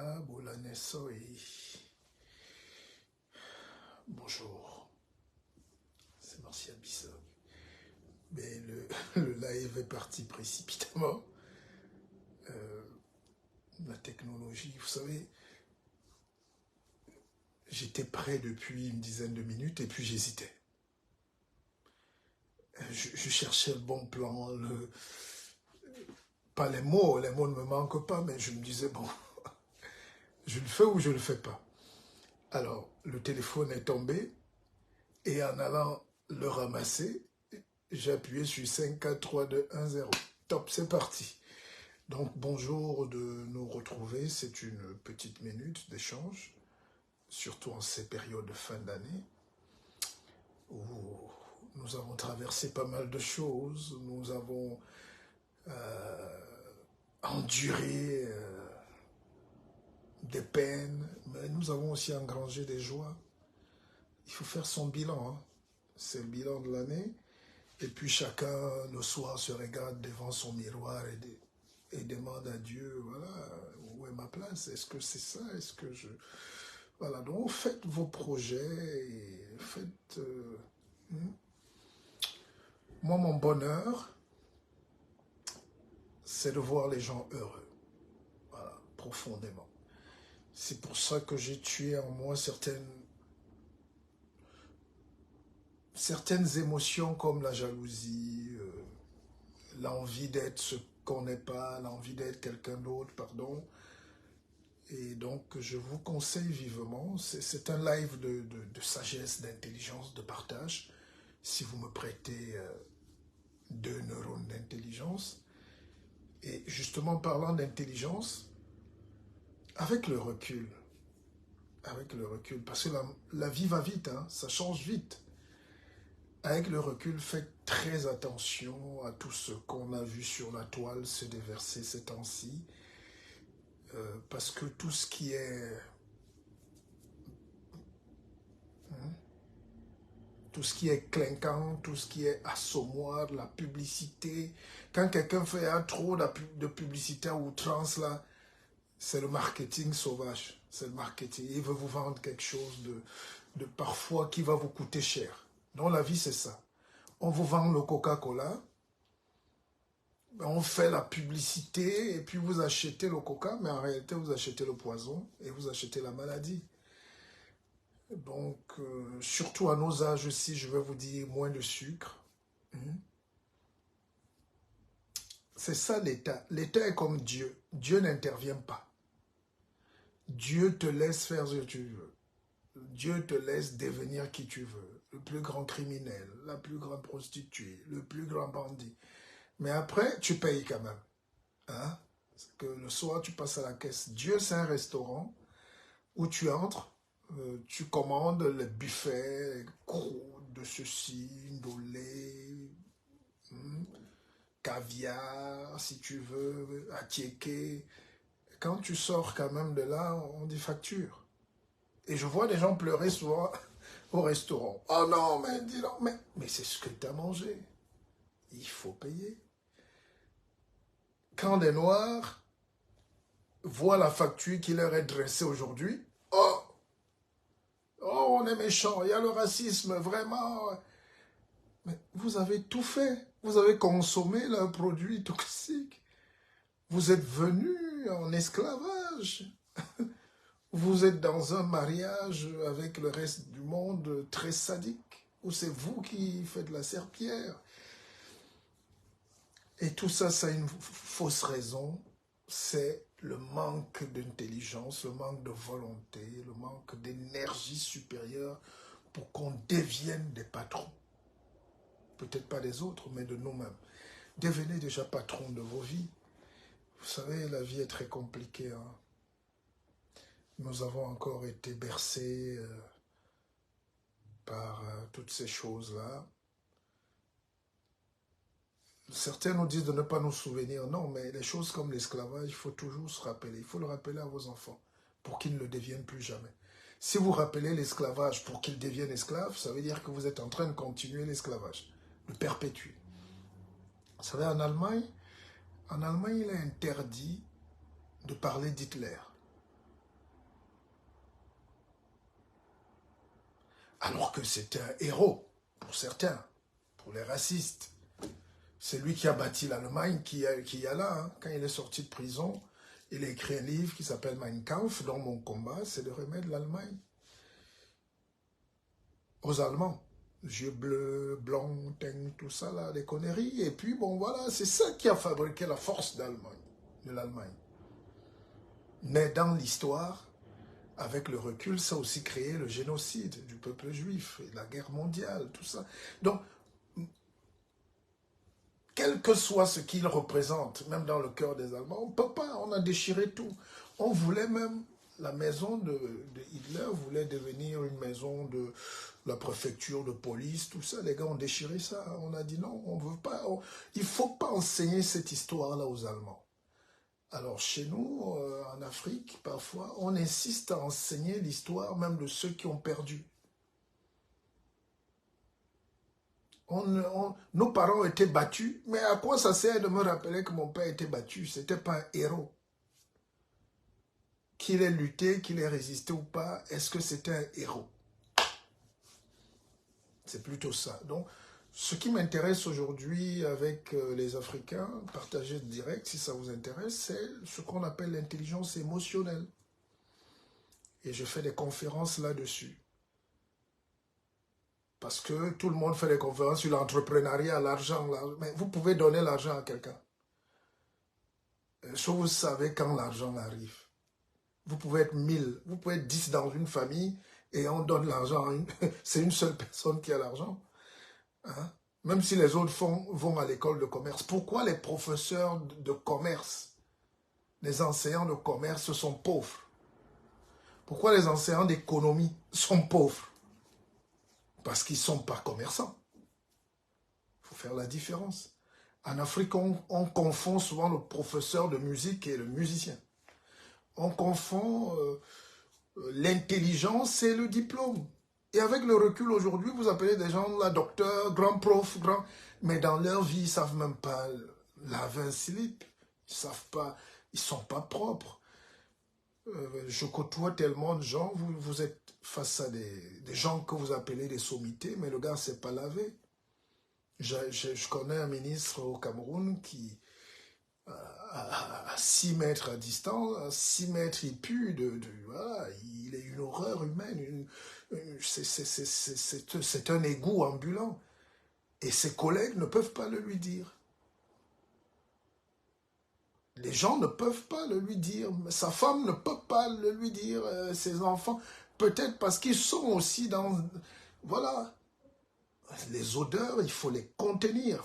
Nana Bolanesoy. Bonjour, c'est Martial Bissog. Mais le live est parti précipitamment. La technologie, vous savez, j'étais prêt depuis une dizaine de minutes et puis j'hésitais. Je cherchais le bon plan, pas les mots ne me manquent pas, mais je me disais, bon, je le fais ou je le fais pas. Alors, le téléphone est tombé et en allant le ramasser, j'ai appuyé sur 5, 4, 3, 2, 1, 0. Top, c'est parti. Donc, bonjour de nous retrouver. C'est une petite minute d'échange, surtout en ces périodes de fin d'année, où nous avons traversé pas mal de choses. Nous avons enduré des peines, mais nous avons aussi engrangé des joies. Il faut faire son bilan, hein. C'est le bilan de l'année. Et puis chacun, le soir, se regarde devant son miroir et demande à Dieu, voilà, où est ma place? Est-ce que c'est ça? Est-ce que je... Voilà, donc faites vos projets et faites... Moi, mon bonheur, c'est de voir les gens heureux. Voilà, profondément. C'est pour ça que j'ai tué en moi certaines émotions comme la jalousie, l'envie d'être ce qu'on n'est pas, l'envie d'être quelqu'un d'autre, pardon. Et donc, je vous conseille vivement, c'est un live de sagesse, d'intelligence, de partage. Si vous me prêtez 2 neurones d'intelligence. Et justement, parlant d'intelligence, avec le recul, parce que la vie va vite, hein, ça change vite. Avec le recul, faites très attention à tout ce qu'on a vu sur la toile se déverser ces temps-ci. Parce que tout ce qui est... tout ce qui est clinquant, tout ce qui est assommoir, la publicité. Quand quelqu'un fait trop de publicité à outrance, là, c'est le marketing sauvage. C'est le marketing. Il veut vous vendre quelque chose de parfois qui va vous coûter cher. Donc la vie, c'est ça. On vous vend le Coca-Cola, on fait la publicité et puis vous achetez le Coca, mais en réalité, vous achetez le poison et vous achetez la maladie. Donc, surtout à nos âges aussi, je vais vous dire moins de sucre. C'est ça l'État. L'État est comme Dieu. Dieu n'intervient pas. Dieu te laisse faire ce que tu veux. Dieu te laisse devenir qui tu veux. Le plus grand criminel, la plus grande prostituée, le plus grand bandit. Mais après, tu payes quand même. Hein? Parce que le soir, tu passes à la caisse. Dieu, c'est un restaurant où tu entres, tu commandes les buffets, les croûtes de ceci, de lait, caviar, si tu veux, attiéké. Quand tu sors quand même de là, on dit facture. Et je vois des gens pleurer souvent au restaurant. Oh non, mais dis donc, mais c'est ce que tu as mangé. Il faut payer. Quand des Noirs voient la facture qui leur est dressée aujourd'hui, oh, on est méchant, il y a le racisme, vraiment. Mais vous avez tout fait. Vous avez consommé leurs produits toxiques. Vous êtes venus en esclavage. Vous êtes dans un mariage avec le reste du monde très sadique, où c'est vous qui faites la serpillière. Et tout ça, ça a une fausse raison. C'est le manque d'intelligence, le manque de volonté, le manque d'énergie supérieure pour qu'on devienne des patrons. Peut-être pas des autres, mais de nous-mêmes. Devenez déjà patron de vos vies. Vous savez, la vie est très compliquée. Hein? Nous avons encore été bercés par toutes ces choses-là. Certains nous disent de ne pas nous souvenir. Non, mais les choses comme l'esclavage, il faut toujours se rappeler. Il faut le rappeler à vos enfants pour qu'ils ne le deviennent plus jamais. Si vous rappelez l'esclavage pour qu'ils deviennent esclaves, ça veut dire que vous êtes en train de continuer l'esclavage, de perpétuer. Vous savez, en Allemagne, il est interdit de parler d'Hitler. Alors que c'était un héros, pour certains, pour les racistes. C'est lui qui a bâti l'Allemagne, qui y a là, hein. Quand il est sorti de prison, il a écrit un livre qui s'appelle Mein Kampf, dont mon combat, c'est de remettre l'Allemagne aux Allemands. Yeux bleus, blancs, tout ça, là, des conneries. Et puis, bon, voilà, c'est ça qui a fabriqué la force de l'Allemagne. Mais dans l'histoire, avec le recul, ça a aussi créé le génocide du peuple juif, et la guerre mondiale, tout ça. Donc, quel que soit ce qu'il représente, même dans le cœur des Allemands, on ne peut pas, on a déchiré tout. On voulait même, la maison de Hitler voulait devenir une maison de la préfecture de police, tout ça. Les gars ont déchiré ça. On a dit non, on ne veut pas, il ne faut pas enseigner cette histoire-là aux Allemands. Alors chez nous, en Afrique, parfois, on insiste à enseigner l'histoire même de ceux qui ont perdu. Nos parents ont été battus, mais à quoi ça sert de me rappeler que mon père a été battu? Ce n'était pas un héros. Qu'il ait lutté, qu'il ait résisté ou pas, est-ce que c'était un héros? C'est plutôt ça. Donc, ce qui m'intéresse aujourd'hui avec les Africains, partagez direct si ça vous intéresse, c'est ce qu'on appelle l'intelligence émotionnelle. Et je fais des conférences là-dessus. Parce que tout le monde fait des conférences sur l'entrepreneuriat, l'argent. Mais vous pouvez donner l'argent à quelqu'un. Sauf vous savez quand l'argent arrive. Vous pouvez être 1000, vous pouvez être 10 dans une famille et on donne l'argent à une... C'est une seule personne qui a l'argent. Hein? Même si les autres vont à l'école de commerce. Pourquoi les professeurs de commerce, les enseignants de commerce sont pauvres? Pourquoi les enseignants d'économie sont pauvres? Parce qu'ils ne sont pas commerçants. Il faut faire la différence. En Afrique, on confond souvent le professeur de musique et le musicien. On confond l'intelligence et le diplôme. Et avec le recul aujourd'hui, vous appelez des gens là, docteurs, grands profs, grands... Mais dans leur vie, ils ne savent même pas laver un slip. Ils ne savent pas, ils ne sont pas propres. Je côtoie tellement de gens, vous êtes face à des gens que vous appelez des sommités, mais le gars ne sait pas laver. Je connais un ministre au Cameroun qui, à 6 mètres à distance, à 6 mètres, il pue, voilà, il est une horreur humaine, c'est un égout ambulant. Et ses collègues ne peuvent pas le lui dire. Les gens ne peuvent pas le lui dire. Sa femme ne peut pas le lui dire. Ses enfants, peut-être parce qu'ils sont aussi dans... Voilà. Les odeurs, il faut les contenir.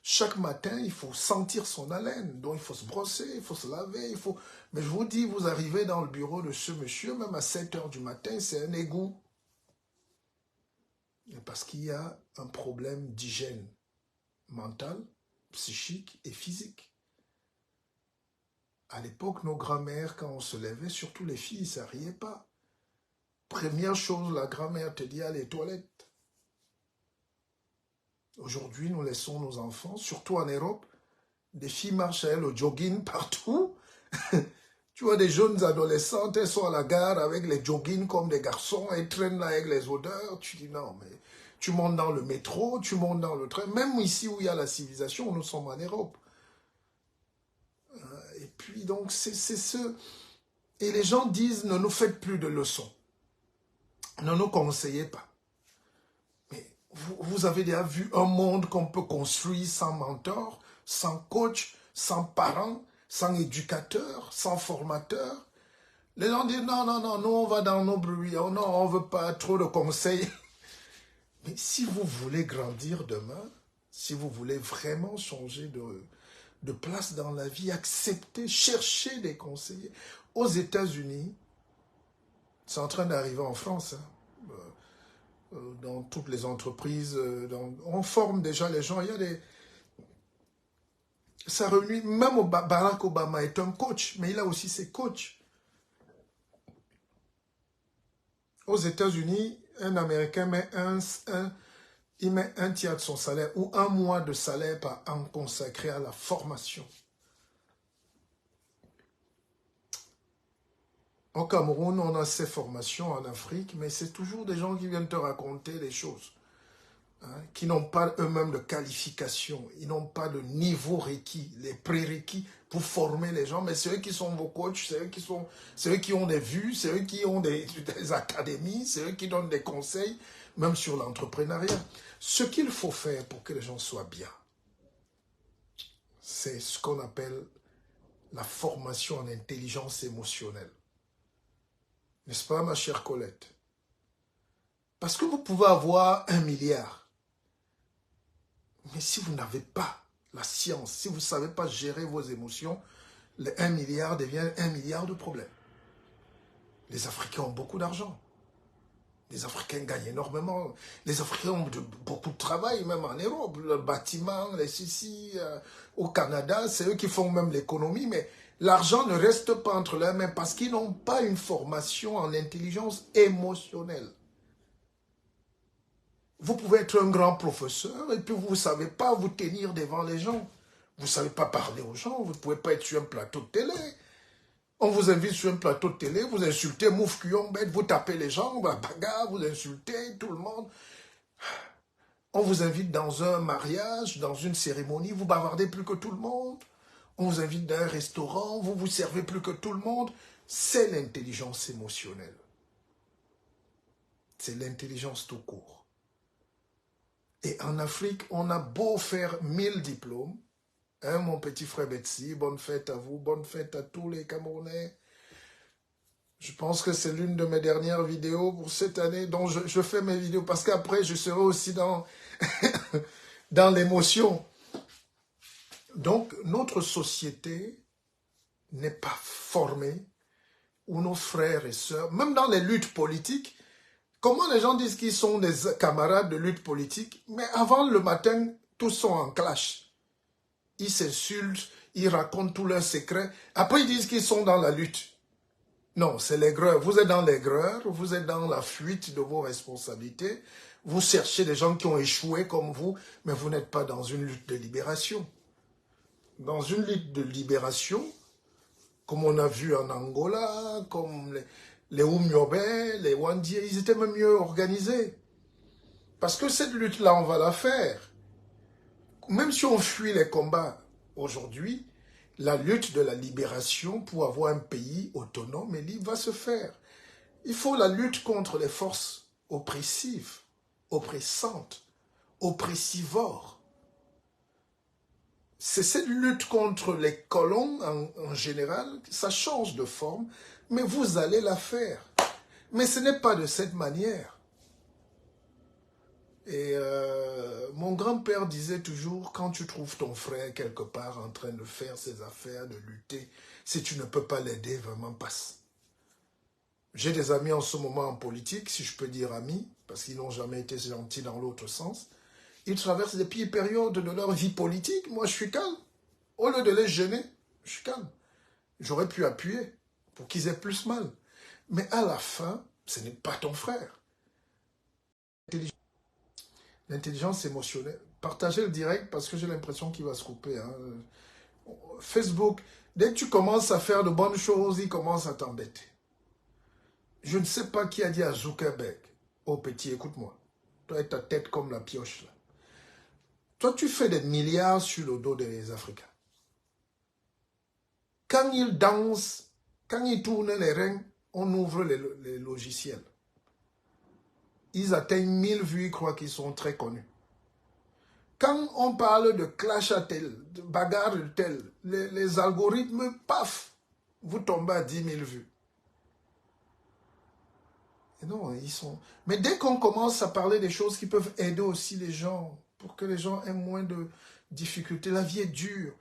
Chaque matin, il faut sentir son haleine. Donc, il faut se brosser, il faut se laver. Mais je vous dis, vous arrivez dans le bureau de ce monsieur, même à 7 h du matin, c'est un égout. Parce qu'il y a un problème d'hygiène mentale, psychique et physique. À l'époque, nos grands-mères, quand on se levait, surtout les filles, ça ne riait pas. Première chose, la grand-mère te dit, allez, toilettes. Aujourd'hui, nous laissons nos enfants, surtout en Europe, des filles marchent à elles au jogging partout. Tu vois des jeunes adolescentes, elles sont à la gare avec les joggings comme des garçons, elles traînent là avec les odeurs. Tu dis non, mais tu montes dans le métro, tu montes dans le train. Même ici où il y a la civilisation, nous sommes en Europe. Et puis donc, c'est ce... Et les gens disent, ne nous faites plus de leçons. Ne nous conseillez pas. Mais vous avez déjà vu un monde qu'on peut construire sans mentor, sans coach, sans parents, sans éducateur, sans formateur. Les gens disent, non, non, non, nous on va dans nos bruits, oh, non, on ne veut pas trop de conseils. Mais si vous voulez grandir demain, si vous voulez vraiment changer de place dans la vie, accepter, chercher des conseillers. Aux États-Unis, c'est en train d'arriver en France, hein, dans toutes les entreprises, on forme déjà les gens, il y a des... Ça réunit, même Barack Obama est un coach, mais il a aussi ses coachs. Aux États-Unis, un Américain met il met un tiers de son salaire ou un mois de salaire par an consacré à la formation. Au Cameroun, on a ces formations en Afrique, mais c'est toujours des gens qui viennent te raconter des choses, hein, qui n'ont pas eux-mêmes de qualification, ils n'ont pas de niveau requis, les prérequis pour former les gens, mais c'est eux qui sont vos coachs, c'est eux qui ont des vues, c'est eux qui ont des académies, c'est eux qui donnent des conseils, même sur l'entrepreneuriat. Ce qu'il faut faire pour que les gens soient bien, c'est ce qu'on appelle la formation en intelligence émotionnelle. N'est-ce pas, ma chère Colette? Parce que vous pouvez avoir 1 milliard. Mais si vous n'avez pas la science, si vous ne savez pas gérer vos émotions, le 1 milliard devient 1 milliard de problèmes. Les Africains ont beaucoup d'argent. Les Africains gagnent énormément. Les Africains ont beaucoup de travail, même en Europe. Le bâtiment, les ceci, au Canada, c'est eux qui font même l'économie. Mais l'argent ne reste pas entre leurs mains parce qu'ils n'ont pas une formation en intelligence émotionnelle. Vous pouvez être un grand professeur et puis vous ne savez pas vous tenir devant les gens. Vous ne savez pas parler aux gens. Vous ne pouvez pas être sur un plateau de télé. On vous invite sur un plateau de télé, vous insultez Mouf Kuyombet, vous tapez les gens, bagarre, vous insultez tout le monde. On vous invite dans un mariage, dans une cérémonie, vous bavardez plus que tout le monde. On vous invite dans un restaurant, vous vous servez plus que tout le monde. C'est l'intelligence émotionnelle. C'est l'intelligence tout court. Et en Afrique, on a beau faire 1000 diplômes. Hein, mon petit frère Betsy, bonne fête à vous, bonne fête à tous les Camerounais. Je pense que c'est l'une de mes dernières vidéos pour cette année, dont je fais mes vidéos, parce qu'après, je serai aussi dans, dans l'émotion. Donc, notre société n'est pas formée, ou nos frères et sœurs, même dans les luttes politiques, comment les gens disent qu'ils sont des camarades de lutte politique, mais avant le matin, tous sont en clash. Ils s'insultent, ils racontent tous leurs secrets. Après, ils disent qu'ils sont dans la lutte. Non, c'est l'aigreur. Vous êtes dans l'aigreur, vous êtes dans la fuite de vos responsabilités. Vous cherchez des gens qui ont échoué comme vous, mais vous n'êtes pas dans une lutte de libération. Dans une lutte de libération, comme on a vu en Angola, comme les Oumyobe, les Wandie, ils étaient même mieux organisés. Parce que cette lutte-là, on va la faire. Même si on fuit les combats aujourd'hui, la lutte de la libération pour avoir un pays autonome et libre va se faire. Il faut la lutte contre les forces oppressives, oppressantes, oppressivores. C'est cette lutte contre les colons en général, ça change de forme, mais vous allez la faire. Mais ce n'est pas de cette manière. Et mon grand-père disait toujours, quand tu trouves ton frère quelque part en train de faire ses affaires, de lutter, si tu ne peux pas l'aider, vraiment passe. J'ai des amis en ce moment en politique, si je peux dire amis, parce qu'ils n'ont jamais été gentils dans l'autre sens. Ils traversent des pires périodes de leur vie politique. Moi, je suis calme. Au lieu de les gêner, je suis calme. J'aurais pu appuyer pour qu'ils aient plus mal. Mais à la fin, ce n'est pas ton frère. L'intelligence émotionnelle. Partagez le direct parce que j'ai l'impression qu'il va se couper. Hein. Facebook, dès que tu commences à faire de bonnes choses, il commence à t'embêter. Je ne sais pas qui a dit à Zuckerberg, oh petit, écoute-moi, toi et ta tête comme la pioche. Là. Toi, tu fais des milliards sur le dos des Africains. Quand ils dansent, quand ils tournent les reins, on ouvre les logiciels. Ils atteignent 1000 vues, ils croient qu'ils sont très connus. Quand on parle de clash à tel, de bagarre de tel, les algorithmes, paf, vous tombez à 10 000 vues. Et non, ils sont... Mais dès qu'on commence à parler des choses qui peuvent aider aussi les gens, pour que les gens aient moins de difficultés, la vie est dure.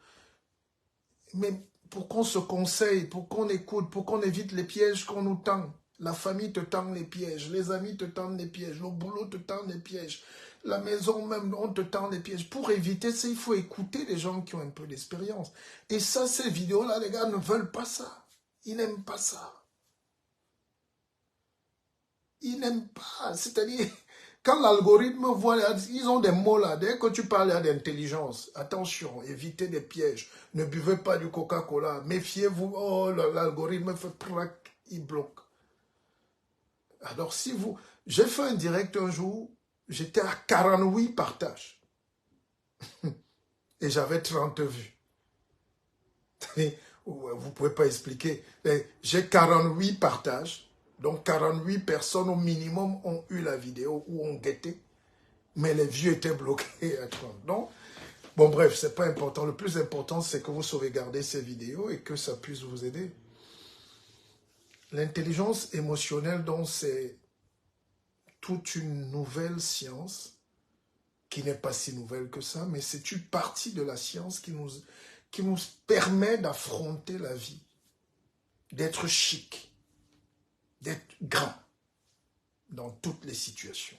Mais pour qu'on se conseille, pour qu'on écoute, pour qu'on évite les pièges qu'on nous tend. La famille te tend les pièges, les amis te tendent les pièges, le boulot te tend les pièges, la maison même, on te tend les pièges. Pour éviter ça, il faut écouter les gens qui ont un peu d'expérience. Et ça, ces vidéos-là, les gars ne veulent pas ça. Ils n'aiment pas ça. Ils n'aiment pas. C'est-à-dire, quand l'algorithme voit, ils ont des mots là. Dès que tu parles d'intelligence, attention, évitez des pièges. Ne buvez pas du Coca-Cola. Méfiez-vous. Oh, l'algorithme fait prac. il bloque. Alors si vous... J'ai fait un direct un jour, j'étais à 48 partages. Et j'avais 30 vues. Vous ne pouvez pas expliquer. J'ai 48 partages. Donc 48 personnes au minimum ont eu la vidéo ou ont guetté. Mais les vues étaient bloquées à 30. Donc, bon bref, ce n'est pas important. Le plus important, c'est que vous sauvegardez ces vidéos et que ça puisse vous aider. L'intelligence émotionnelle, donc, c'est toute une nouvelle science qui n'est pas si nouvelle que ça, mais c'est une partie de la science qui nous permet d'affronter la vie, d'être chic, d'être grand dans toutes les situations.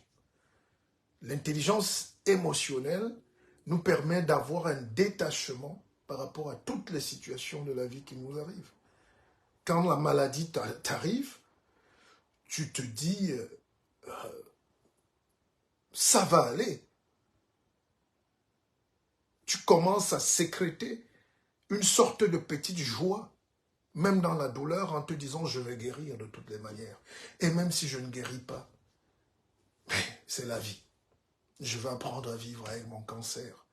L'intelligence émotionnelle nous permet d'avoir un détachement par rapport à toutes les situations de la vie qui nous arrivent. Quand la maladie t'arrive, tu te dis, ça va aller. Tu commences à sécréter une sorte de petite joie, même dans la douleur, en te disant, je vais guérir de toutes les manières. Et même si je ne guéris pas, c'est la vie. Je vais apprendre à vivre avec mon cancer.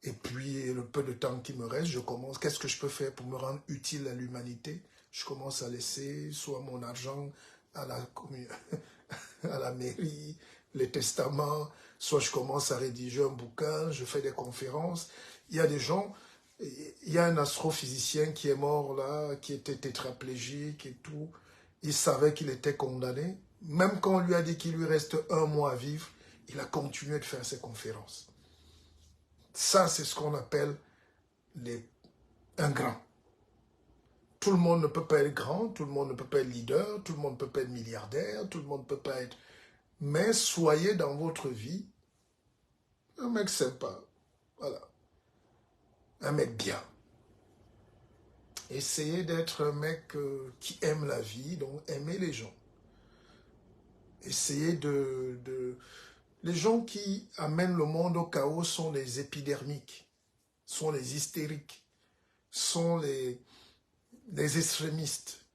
Et puis, le peu de temps qui me reste, je commence, qu'est-ce que je peux faire pour me rendre utile à l'humanité? Je commence à laisser soit mon argent à la mairie, les testaments, soit je commence à rédiger un bouquin, je fais des conférences. Il y a des gens, il y a un astrophysicien qui est mort là, qui était tétraplégique et tout. Il savait qu'il était condamné. Même quand on lui a dit qu'il lui reste 1 mois à vivre, il a continué de faire ses conférences. Ça, c'est ce qu'on appelle un grand. Tout le monde ne peut pas être grand, tout le monde ne peut pas être leader, tout le monde ne peut pas être milliardaire, tout le monde ne peut pas être... Mais soyez dans votre vie un mec sympa, voilà, un mec bien. Essayez d'être un mec qui aime la vie, donc aimez les gens. Essayez Les gens qui amènent le monde au chaos sont les épidermiques, sont les hystériques, sont les extrémistes.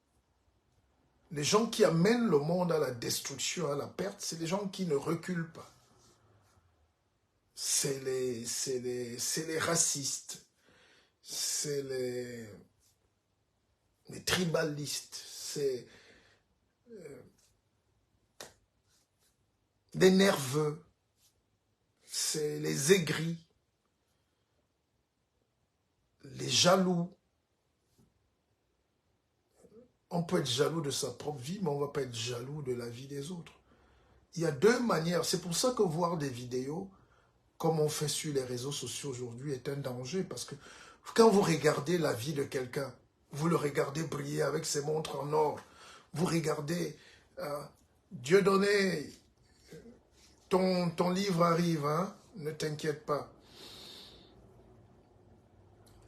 Les gens qui amènent le monde à la destruction, à la perte, c'est les gens qui ne reculent pas. C'est les racistes, c'est les tribalistes, c'est les nerveux, c'est les aigris, les jaloux. On peut être jaloux de sa propre vie, mais on ne va pas être jaloux de la vie des autres. Il y a 2 manières. C'est pour ça que voir des vidéos, comme on fait sur les réseaux sociaux aujourd'hui, est un danger. Parce que quand vous regardez la vie de quelqu'un, vous le regardez briller avec ses montres en or. Vous regardez, Dieudonné, ton livre arrive, hein? Ne t'inquiète pas.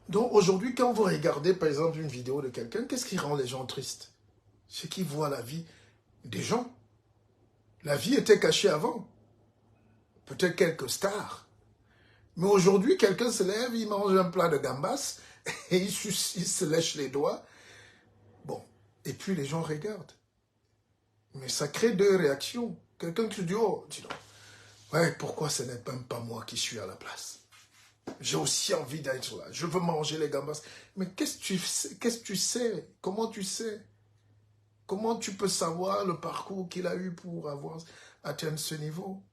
Donc aujourd'hui, quand vous regardez par exemple une vidéo de quelqu'un, qu'est-ce qui rend les gens tristes? C'est qu'ils voient la vie des gens. La vie était cachée avant. Peut-être quelques stars. Mais aujourd'hui, quelqu'un se lève, il mange un plat de gambas et il se lèche les doigts. Bon, et puis les gens regardent. Mais ça crée 2 réactions. Quelqu'un qui dit, oh, dis donc, ouais, pourquoi ce n'est même pas moi qui suis à la place? J'ai aussi envie d'être là. Je veux manger les gambas. Mais qu'est-ce que tu sais? Comment tu sais? Comment tu peux savoir le parcours qu'il a eu pour avoir atteint ce niveau?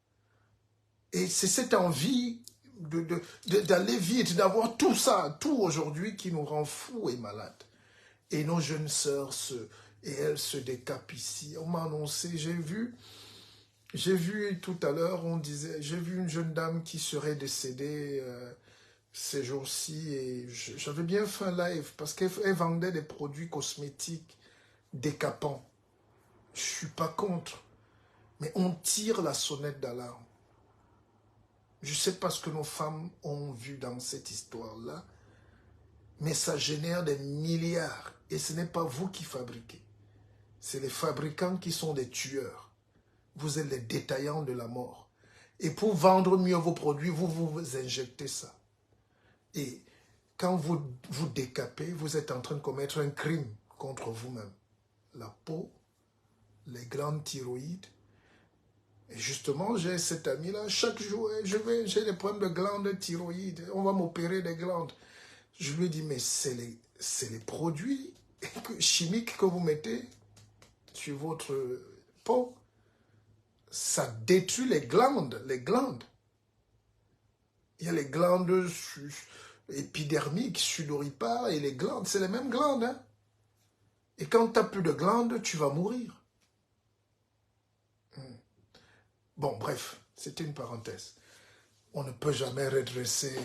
Et c'est cette envie d'aller vite, d'avoir tout ça, tout aujourd'hui qui nous rend fous et malades. Et nos jeunes sœurs, elles se décapent ici. On m'a annoncé, j'ai vu tout à l'heure, on disait, j'ai vu une jeune dame qui serait décédée ces jours-ci et j'avais bien fait un live parce qu'elle vendait des produits cosmétiques décapants. Je ne suis pas contre, mais on tire la sonnette d'alarme. Je ne sais pas ce que nos femmes ont vu dans cette histoire-là, mais ça génère des milliards et ce n'est pas vous qui fabriquez. C'est les fabricants qui sont des tueurs. Vous êtes les détaillants de la mort. Et pour vendre mieux vos produits, vous injectez ça. Et quand vous décapez, vous êtes en train de commettre un crime contre vous-même. la peau, les glandes thyroïdes. Et justement, j'ai cet ami-là, chaque jour, j'ai des problèmes de glandes thyroïdes, on va m'opérer des glandes. Je lui dis, mais c'est les produits chimiques que vous mettez sur votre peau. Ça détruit les glandes, Il y a les glandes épidermiques, sudoripares, et les glandes, c'est les mêmes glandes. Hein? Et quand tu n'as plus de glandes, tu vas mourir. Bon, bref, c'était une parenthèse. On ne peut jamais redresser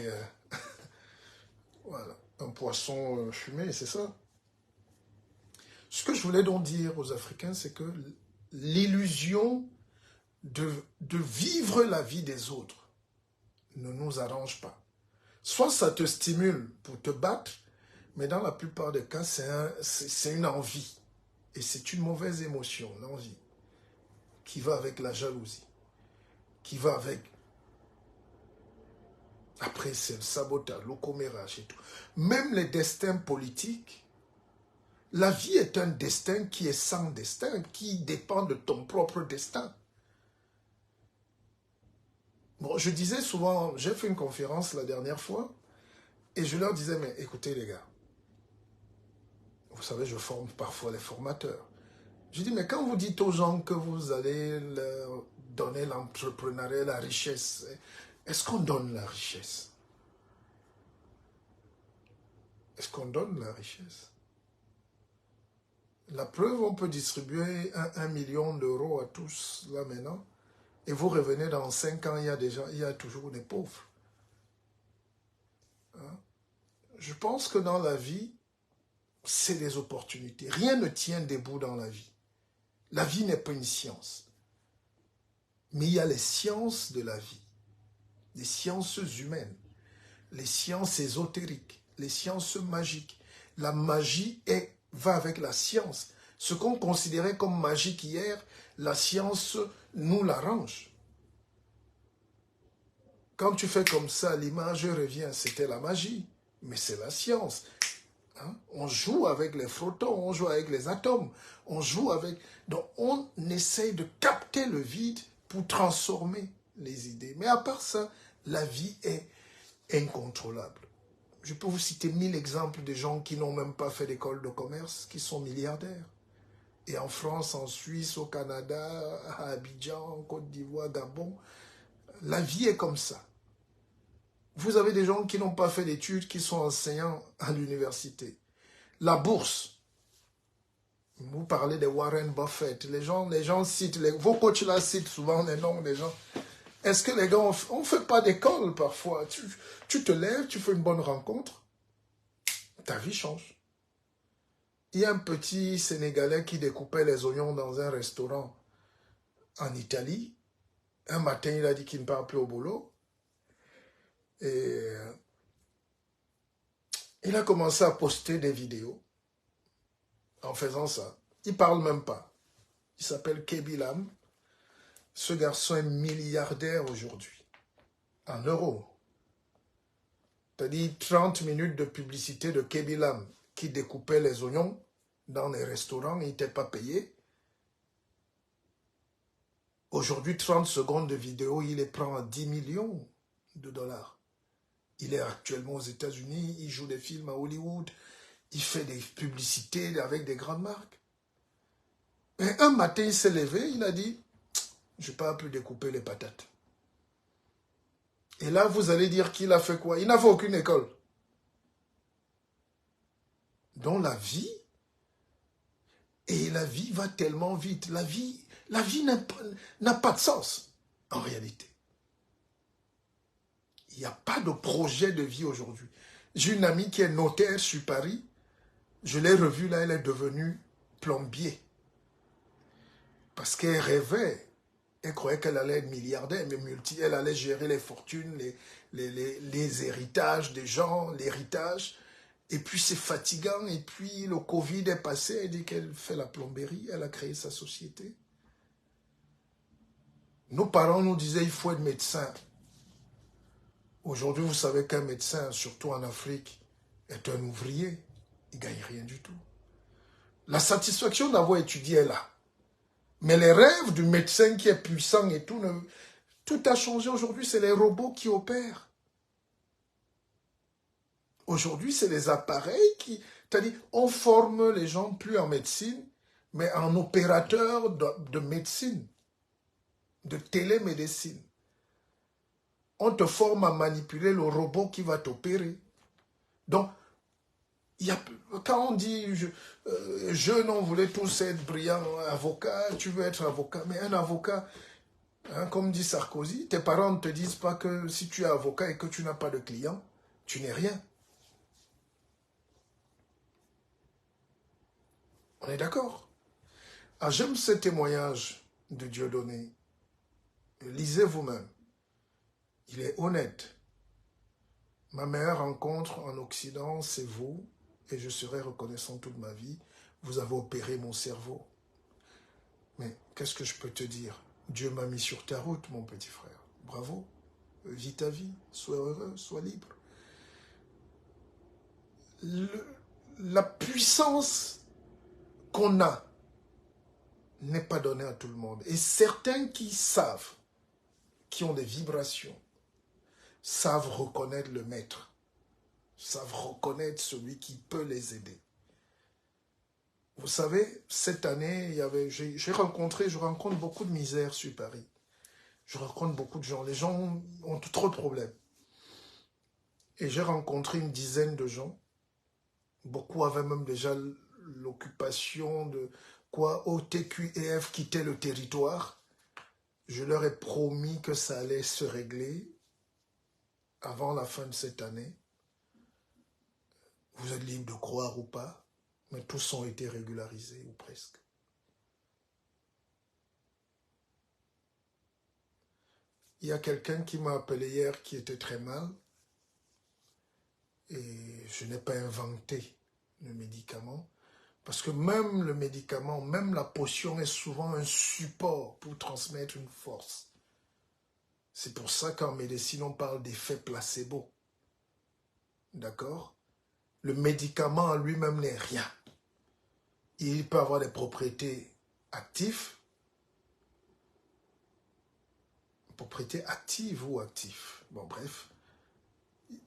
voilà, un poisson fumé, c'est ça. Ce que je voulais donc dire aux Africains, c'est que l'illusion de vivre la vie des autres ne nous arrange pas. Soit ça te stimule pour te battre, mais dans la plupart des cas, c'est une envie. Et c'est une mauvaise émotion, l'envie, qui va avec la jalousie, qui va avec... Après, c'est le sabotage, le commérage et tout. Même les destins politiques, la vie est un destin qui est sans destin, qui dépend de ton propre destin. Bon, je disais souvent, j'ai fait une conférence la dernière fois, et je leur disais, mais écoutez les gars, vous savez, je forme parfois les formateurs. Je dis, mais quand vous dites aux gens que vous allez leur donner l'entrepreneuriat, la richesse, est-ce qu'on donne la richesse? Est-ce qu'on donne la richesse? La preuve, on peut distribuer 1 million d'euros à tous, là maintenant, et vous revenez dans 5 ans, il y a toujours des pauvres. Hein? Je pense que dans la vie, c'est des opportunités. Rien ne tient debout dans la vie. La vie n'est pas une science. Mais il y a les sciences de la vie, les sciences humaines, les sciences ésotériques, les sciences magiques. La magie va avec la science. Ce qu'on considérait comme magique hier, la science nous l'arrange. Quand tu fais comme ça, l'image revient, c'était la magie, mais c'est la science. Hein? On joue avec les photons, on joue avec les atomes, on joue avec... Donc on essaye de capter le vide pour transformer les idées. Mais à part ça, la vie est incontrôlable. Je peux vous citer 1000 exemples de gens qui n'ont même pas fait d'école de commerce, qui sont milliardaires. Et en France, en Suisse, au Canada, à Abidjan, en Côte d'Ivoire, Gabon, la vie est comme ça. Vous avez des gens qui n'ont pas fait d'études, qui sont enseignants à l'université. La bourse. Vous parlez de Warren Buffett. Les gens citent, vos coachs là citent souvent les noms des gens. Est-ce que les gars, on ne fait pas d'école parfois? Tu te lèves, tu fais une bonne rencontre, ta vie change. Il y a un petit Sénégalais qui découpait les oignons dans un restaurant en Italie. Un matin, il a dit qu'il ne part plus au boulot. Et il a commencé à poster des vidéos en faisant ça. Il ne parle même pas. Il s'appelle Kebby Lam. Ce garçon est milliardaire aujourd'hui, en euros. C'est-à-dire 30 minutes de publicité de Kebby Lam qui découpait les oignons dans les restaurants, il n'était pas payé. Aujourd'hui, 30 secondes de vidéo, il les prend à 10 millions de dollars. Il est actuellement aux États-Unis, il joue des films à Hollywood, il fait des publicités avec des grandes marques. Et un matin, il s'est levé, il a dit, je ne peux pas plus découper les patates. Et là, vous allez dire qu'il a fait quoi? Il n'a fait aucune école. Donc la vie, et la vie va tellement vite. La vie n'a pas de sens, en réalité. Il n'y a pas de projet de vie aujourd'hui. J'ai une amie qui est notaire sur Paris. Je l'ai revue là, elle est devenue plombier. Parce qu'elle rêvait. Elle croyait qu'elle allait être milliardaire, mais elle allait gérer les fortunes, les héritages des gens, l'héritage. Et puis c'est fatigant. Et puis le Covid est passé. Elle dit qu'elle fait la plomberie. Elle a créé sa société. Nos parents nous disaient il faut être médecin. Aujourd'hui, vous savez qu'un médecin, surtout en Afrique, est un ouvrier. Il ne gagne rien du tout. La satisfaction d'avoir étudié est là. Mais les rêves du médecin qui est puissant et tout, tout a changé aujourd'hui, c'est les robots qui opèrent. Aujourd'hui, c'est les appareils qui... C'est-à-dire, on forme les gens plus en médecine, mais en opérateurs de médecine, de télémédecine. On te forme à manipuler le robot qui va t'opérer. Donc, quand on dit jeunes, on voulait tous être brillants, avocats, tu veux être avocat, mais un avocat, hein, comme dit Sarkozy, tes parents ne te disent pas que si tu es avocat et que tu n'as pas de clients, tu n'es rien. On est d'accord? Ah, j'aime ce témoignage de Dieudonné. Lisez vous-même. Il est honnête. Ma meilleure rencontre en Occident, c'est vous, et je serai reconnaissant toute ma vie. Vous avez opéré mon cerveau. Mais qu'est-ce que je peux te dire? Dieu m'a mis sur ta route, mon petit frère. Bravo. Vis ta vie. Sois heureux, sois libre. La puissance qu'on a n'est pas donnée à tout le monde. Et certains qui savent, qui ont des vibrations, savent reconnaître le maître, savent reconnaître celui qui peut les aider. Vous savez, cette année, je rencontre beaucoup de misère sur Paris. Je rencontre beaucoup de gens. Les gens ont trop de problèmes. Et j'ai rencontré une dizaine de gens. Beaucoup avaient même déjà l'occupation de quoi OTQEF quitter le territoire. Je leur ai promis que ça allait se régler avant la fin de cette année. Vous êtes libre de croire ou pas, mais tous ont été régularisés, ou presque. Il y a quelqu'un qui m'a appelé hier qui était très mal, et je n'ai pas inventé le médicament, parce que même le médicament, même la potion est souvent un support pour transmettre une force. C'est pour ça qu'en médecine, on parle d'effet placebo. D'accord? Le médicament en lui-même n'est rien. Il peut avoir des propriétés actives, propriétés actives ou actives. Bon, bref.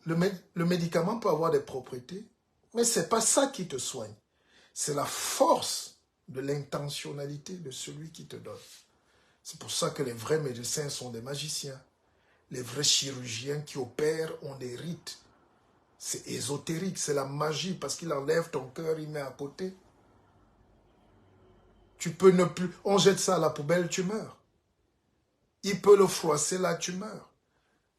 Le médicament peut avoir des propriétés, mais ce n'est pas ça qui te soigne. C'est la force de l'intentionnalité de celui qui te donne. C'est pour ça que les vrais médecins sont des magiciens. Les vrais chirurgiens qui opèrent ont des rites. C'est ésotérique, c'est la magie, parce qu'il enlève ton cœur, il met à côté. Tu peux ne plus... On jette ça à la poubelle, tu meurs. Il peut le froisser là, tu meurs.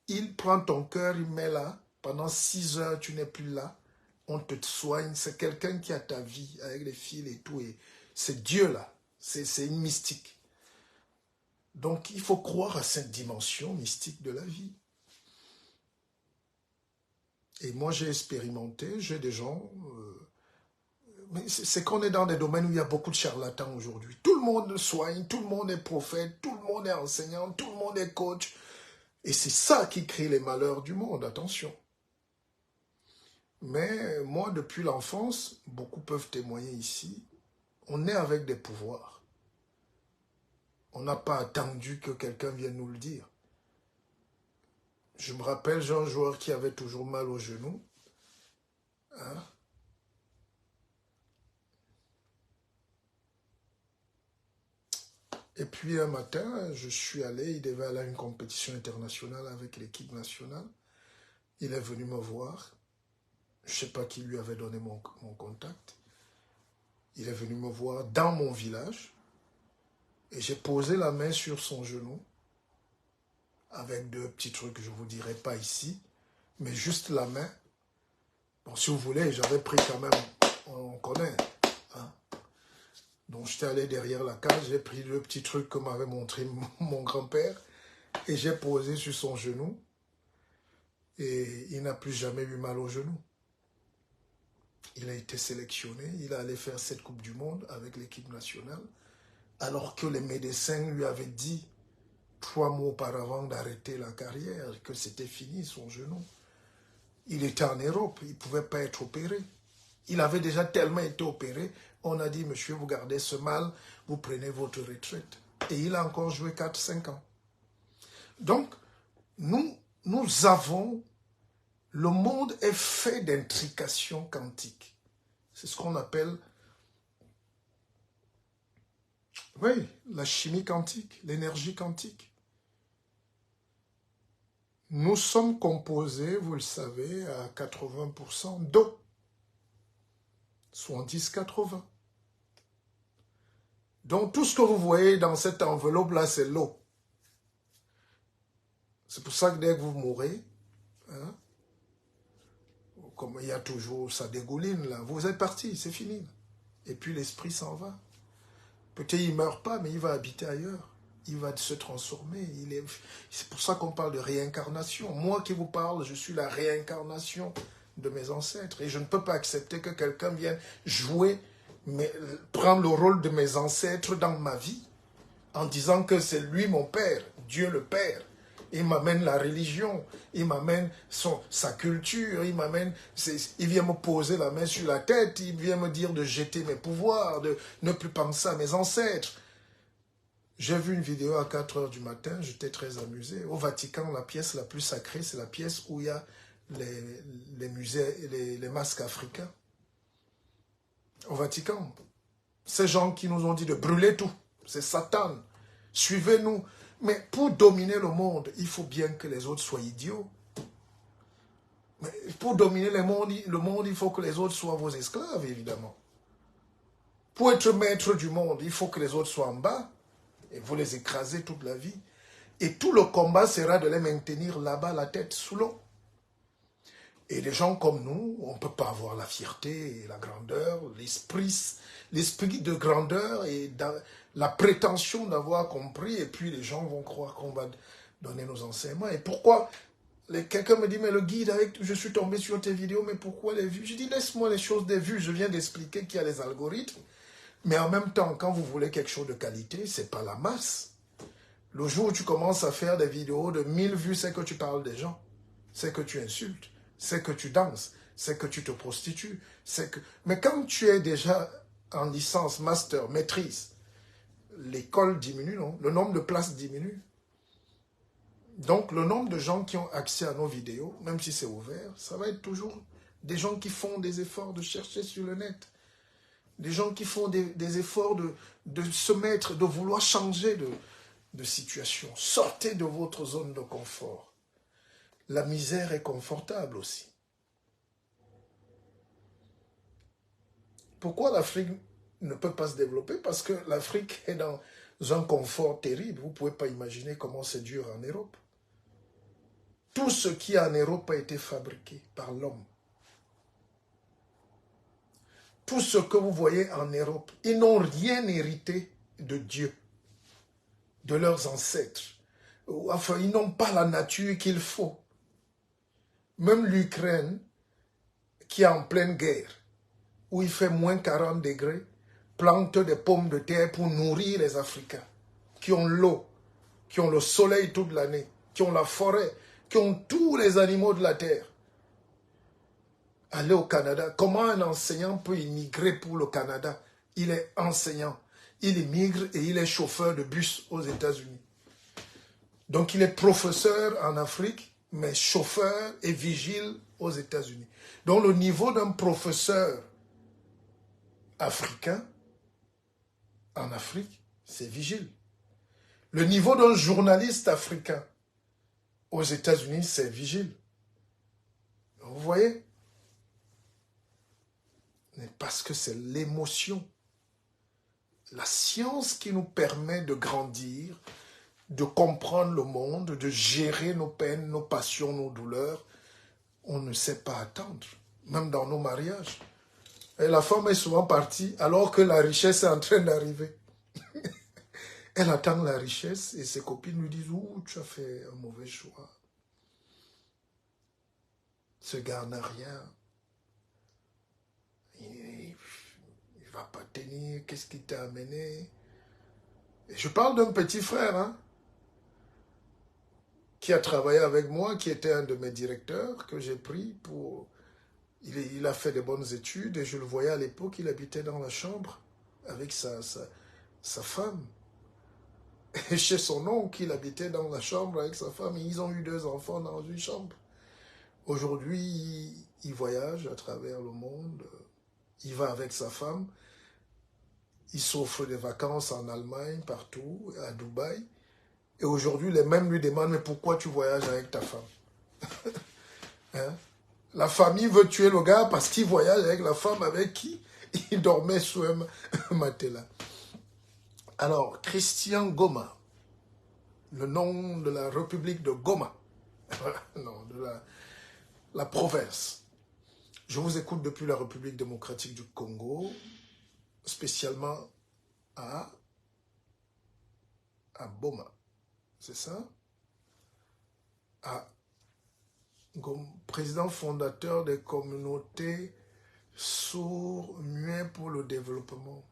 Il prend ton cœur, il met là. Pendant 6 heures, tu n'es plus là. On te soigne. C'est quelqu'un qui a ta vie avec les fils et tout. Et c'est Dieu là. C'est une mystique. Donc, il faut croire à cette dimension mystique de la vie. Et moi, j'ai expérimenté. J'ai des gens... mais c'est qu'on est dans des domaines où il y a beaucoup de charlatans aujourd'hui. Tout le monde soigne, tout le monde est prophète, tout le monde est enseignant, tout le monde est coach. Et c'est ça qui crée les malheurs du monde, attention. Mais moi, depuis l'enfance, beaucoup peuvent témoigner ici, on est avec des pouvoirs. On n'a pas attendu que quelqu'un vienne nous le dire. Je me rappelle, j'ai un joueur qui avait toujours mal au genou. Hein? Et puis un matin, je suis allé, il devait aller à une compétition internationale avec l'équipe nationale. Il est venu me voir. Je ne sais pas qui lui avait donné mon contact. Il est venu me voir dans mon village. Et j'ai posé la main sur son genou. Avec 2 petits trucs que je ne vous dirai pas ici. Mais juste la main. Bon, si vous voulez, j'avais pris quand même. On connaît. Hein? Donc j'étais allé derrière la cage. J'ai pris 2 petits trucs que m'avait montré mon grand-père. Et j'ai posé sur son genou. Et il n'a plus jamais eu mal au genou. Il a été sélectionné, il allait faire cette Coupe du Monde avec l'équipe nationale, alors que les médecins lui avaient dit 3 mois auparavant d'arrêter la carrière, que c'était fini son genou. Il était en Europe, il ne pouvait pas être opéré. Il avait déjà tellement été opéré, on a dit, monsieur, vous gardez ce mal, vous prenez votre retraite. Et il a encore joué 4-5 ans. Donc, nous avons, le monde est fait d'intrications quantiques. C'est ce qu'on appelle, oui, la chimie quantique, l'énergie quantique. Nous sommes composés, vous le savez, à 80% d'eau. 70-80. Donc tout ce que vous voyez dans cette enveloppe-là, c'est l'eau. C'est pour ça que dès que vous mourrez, hein, comme il y a toujours, ça dégouline là, vous êtes parti, c'est fini. Et puis l'esprit s'en va. Peut-être il ne meurt pas, mais il va habiter ailleurs. Il va se transformer. C'est pour ça qu'on parle de réincarnation. Moi qui vous parle, je suis la réincarnation de mes ancêtres. Et je ne peux pas accepter que quelqu'un vienne jouer, prendre le rôle de mes ancêtres dans ma vie, en disant que c'est lui mon père, Dieu le Père. Il m'amène la religion, il m'amène sa culture, il vient me poser la main sur la tête, il vient me dire de jeter mes pouvoirs, de ne plus penser à mes ancêtres. J'ai vu une vidéo à 4 heures du matin, j'étais très amusé. Au Vatican, la pièce la plus sacrée, c'est la pièce où il y a les musées, les masques africains. Au Vatican, ces gens qui nous ont dit de brûler tout, c'est Satan, suivez-nous. Mais pour dominer le monde, il faut bien que les autres soient idiots. Mais pour dominer le monde, il faut que les autres soient vos esclaves, évidemment. Pour être maître du monde, il faut que les autres soient en bas. Et vous les écrasez toute la vie. Et tout le combat sera de les maintenir là-bas, la tête sous l'eau. Et les gens comme nous, on ne peut pas avoir la fierté et la grandeur, l'esprit de grandeur et la prétention d'avoir compris. Et puis les gens vont croire qu'on va donner nos enseignements. Et pourquoi quelqu'un me dit, mais le guide, je suis tombé sur tes vidéos, mais pourquoi les vues? Je dis, laisse-moi les choses des vues. Je viens d'expliquer qu'il y a les algorithmes. Mais en même temps, quand vous voulez quelque chose de qualité, ce n'est pas la masse. Le jour où tu commences à faire des vidéos de 1000 vues, c'est que tu parles des gens. C'est que tu insultes. C'est que tu danses. C'est que tu te prostitues. Mais quand tu es déjà en licence, master, maîtrise, l'école diminue, non? Le nombre de places diminue. Donc, le nombre de gens qui ont accès à nos vidéos, même si c'est ouvert, ça va être toujours des gens qui font des efforts de chercher sur le net. Des gens qui font des efforts de se mettre, de vouloir changer de situation. Sortez de votre zone de confort. La misère est confortable aussi. Pourquoi l'Afrique ne peut pas se développer? Parce que l'Afrique est dans un confort terrible. Vous ne pouvez pas imaginer comment c'est dur en Europe. Tout ce qui est en Europe a été fabriqué par l'homme. Tout ce que vous voyez en Europe, ils n'ont rien hérité de Dieu, de leurs ancêtres. Enfin, ils n'ont pas la nature qu'il faut. Même l'Ukraine, qui est en pleine guerre, où il fait moins 40 degrés, plante des pommes de terre pour nourrir les Africains, qui ont l'eau, qui ont le soleil toute l'année, qui ont la forêt, qui ont tous les animaux de la terre. Aller au Canada, comment un enseignant peut immigrer pour le Canada? Il est enseignant, il immigre et il est chauffeur de bus aux États-Unis. Donc il est professeur en Afrique, mais chauffeur et vigile aux États-Unis. Donc le niveau d'un professeur africain en Afrique, c'est vigile. Le niveau d'un journaliste africain aux États-Unis, c'est vigile. Vous voyez? Mais parce que c'est l'émotion. La science qui nous permet de grandir, de comprendre le monde, de gérer nos peines, nos passions, nos douleurs, on ne sait pas attendre, même dans nos mariages. Et la femme est souvent partie alors que la richesse est en train d'arriver. Elle attend la richesse et ses copines lui disent « Ouh, tu as fait un mauvais choix. Ce gars n'a rien. Il ne va pas tenir. Qu'est-ce qui t'a amené ?» Et je parle d'un petit frère, hein, qui a travaillé avec moi, qui était un de mes directeurs, que j'ai pris pour Il a fait de bonnes études et je le voyais à l'époque, il habitait dans la chambre avec sa femme. Et chez son oncle, il habitait dans la chambre avec sa femme et ils ont eu 2 enfants dans une chambre. Aujourd'hui, il voyage à travers le monde, il va avec sa femme, il s'offre des vacances en Allemagne, partout, à Dubaï. Et aujourd'hui, les mêmes lui demandent, mais pourquoi tu voyages avec ta femme? Hein? La famille veut tuer le gars parce qu'il voyage avec la femme avec qui il dormait sous un matelas. Alors, Christian Goma, le nom de la République de Goma, non, de la province. Je vous écoute depuis la République démocratique du Congo, spécialement à Boma. C'est ça? Président fondateur des communautés sourds-muets pour le développement.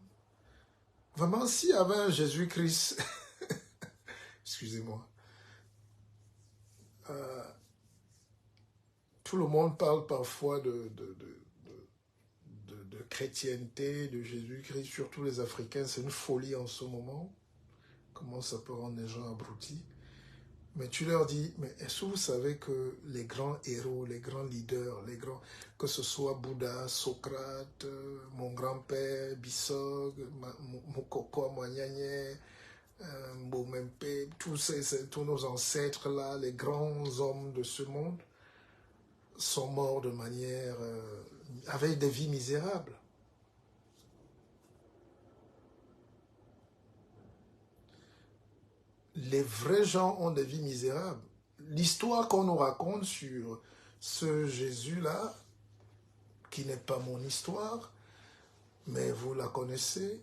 Vraiment, s'il y avait un Jésus-Christ, excusez-moi, tout le monde parle parfois de chrétienté, de Jésus-Christ, surtout les Africains, c'est une folie en ce moment. Comment ça peut rendre les gens abrutis? Mais tu leur dis, mais est-ce que vous savez que les grands héros, les grands leaders, que ce soit Bouddha, Socrate, mon grand-père, Bissog, Mokoko Moanyanye, Mbomempe, tous nos ancêtres là, les grands hommes de ce monde, sont morts de manière, avec des vies misérables. Les vrais gens ont des vies misérables. L'histoire qu'on nous raconte sur ce Jésus-là, qui n'est pas mon histoire, mais vous la connaissez,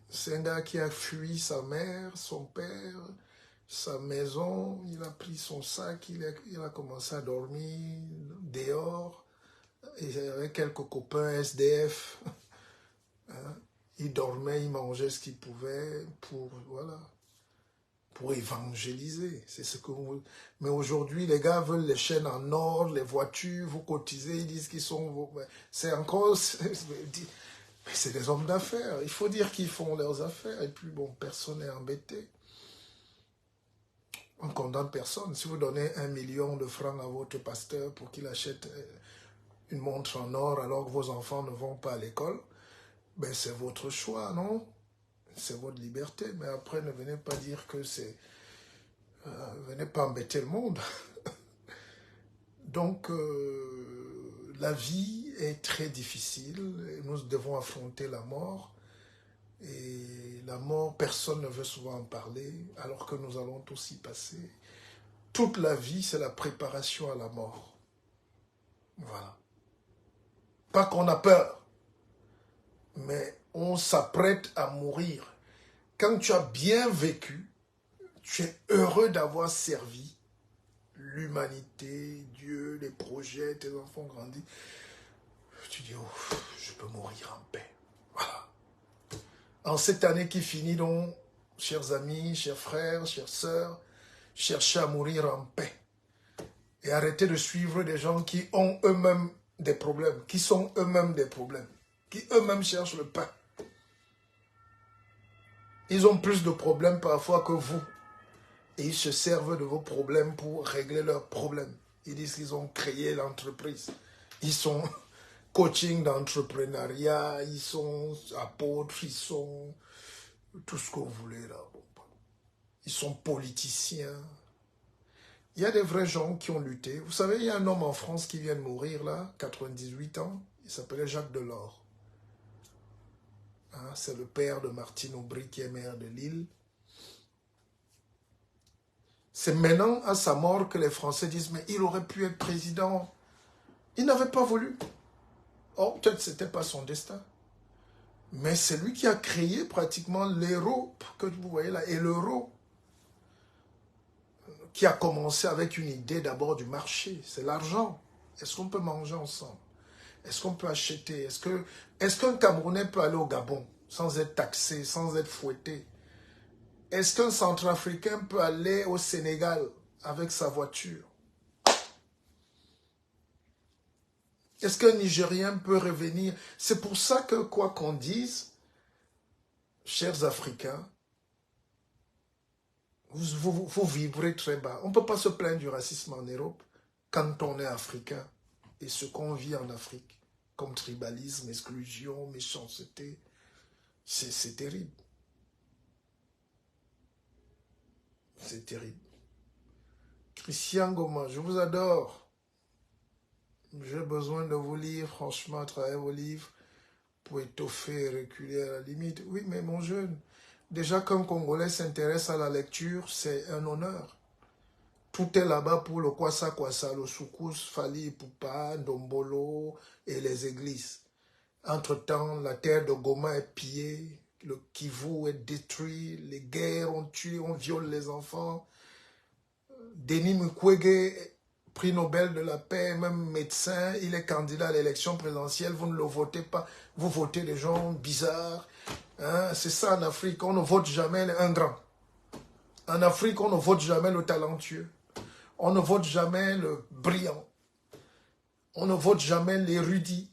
c'est un gars qui a fui sa mère, son père, sa maison, il a pris son sac, il a commencé à dormir dehors, et avec quelques copains SDF. Hein? Il dormait, il mangeait ce qu'il pouvait pour évangéliser. C'est ce que vous... Mais aujourd'hui, les gars veulent les chaînes en or, les voitures, vous cotisez, ils disent qu'ils sont... C'est encore... Mais c'est des hommes d'affaires. Il faut dire qu'ils font leurs affaires. Et puis, bon, personne n'est embêté. On ne condamne personne. Si vous donnez 1 million de francs à votre pasteur pour qu'il achète une montre en or alors que vos enfants ne vont pas à l'école, ben c'est votre choix, non? C'est votre liberté. Mais après, ne venez pas dire que c'est... venez pas embêter le monde. Donc, la vie est très difficile. Et nous devons affronter la mort. Et la mort, personne ne veut souvent en parler, alors que nous allons tous y passer. Toute la vie, c'est la préparation à la mort. Voilà. Pas qu'on a peur, mais on s'apprête à mourir. Quand tu as bien vécu, tu es heureux d'avoir servi l'humanité, Dieu, les projets, tes enfants grandis. Tu dis, oh, je peux mourir en paix. Voilà. En cette année qui finit donc, chers amis, chers frères, chères sœurs, cherchez à mourir en paix. Et arrêtez de suivre des gens qui ont eux-mêmes des problèmes, qui sont eux-mêmes des problèmes, qui eux-mêmes cherchent le pain. Ils ont plus de problèmes parfois que vous. Et ils se servent de vos problèmes pour régler leurs problèmes. Ils disent qu'ils ont créé l'entreprise. Ils sont coaching d'entrepreneuriat, ils sont apôtres, ils sont tout ce que vous voulez là. Ils sont politiciens. Il y a des vrais gens qui ont lutté. Vous savez, il y a un homme en France qui vient de mourir là, 98 ans. Il s'appelait Jacques Delors. Hein, c'est le père de Martine Aubry qui est maire de Lille. C'est maintenant à sa mort que les Français disent, mais il aurait pu être président. Il n'avait pas voulu. Oh, peut-être que ce n'était pas son destin. Mais c'est lui qui a créé pratiquement l'euro que vous voyez là. Et l'euro qui a commencé avec une idée d'abord du marché. C'est l'argent. Est-ce qu'on peut manger ensemble? Est-ce qu'on peut acheter? Est-ce qu'un Camerounais peut aller au Gabon sans être taxé, sans être fouetté? Est-ce qu'un Centrafricain peut aller au Sénégal avec sa voiture? Est-ce qu'un Nigérien peut revenir? C'est pour ça que, quoi qu'on dise, chers Africains, vous vibrez très bas. On ne peut pas se plaindre du racisme en Europe quand on est Africain. Et ce qu'on vit en Afrique, comme tribalisme, exclusion, méchanceté, c'est terrible. C'est terrible. Christian Goma, je vous adore. J'ai besoin de vous lire, franchement, à travers vos livres, pour étoffer et reculer à la limite. Oui, mais mon jeune, déjà qu'un Congolais s'intéresse à la lecture, c'est un honneur. Tout est là-bas pour le Kwassa Kwassa, le Soukous, Fali Ipupa, Ndombolo et les églises. Entre-temps, la terre de Goma est pillée, le Kivu est détruit, les guerres ont tué, on viole les enfants. Denis Mukwege, prix Nobel de la paix, même médecin, il est candidat à l'élection présidentielle, vous ne le votez pas, vous votez des gens bizarres. Hein? C'est ça en Afrique, on ne vote jamais un grand. En Afrique, on ne vote jamais le talentueux. On ne vote jamais le brillant. On ne vote jamais l'érudit.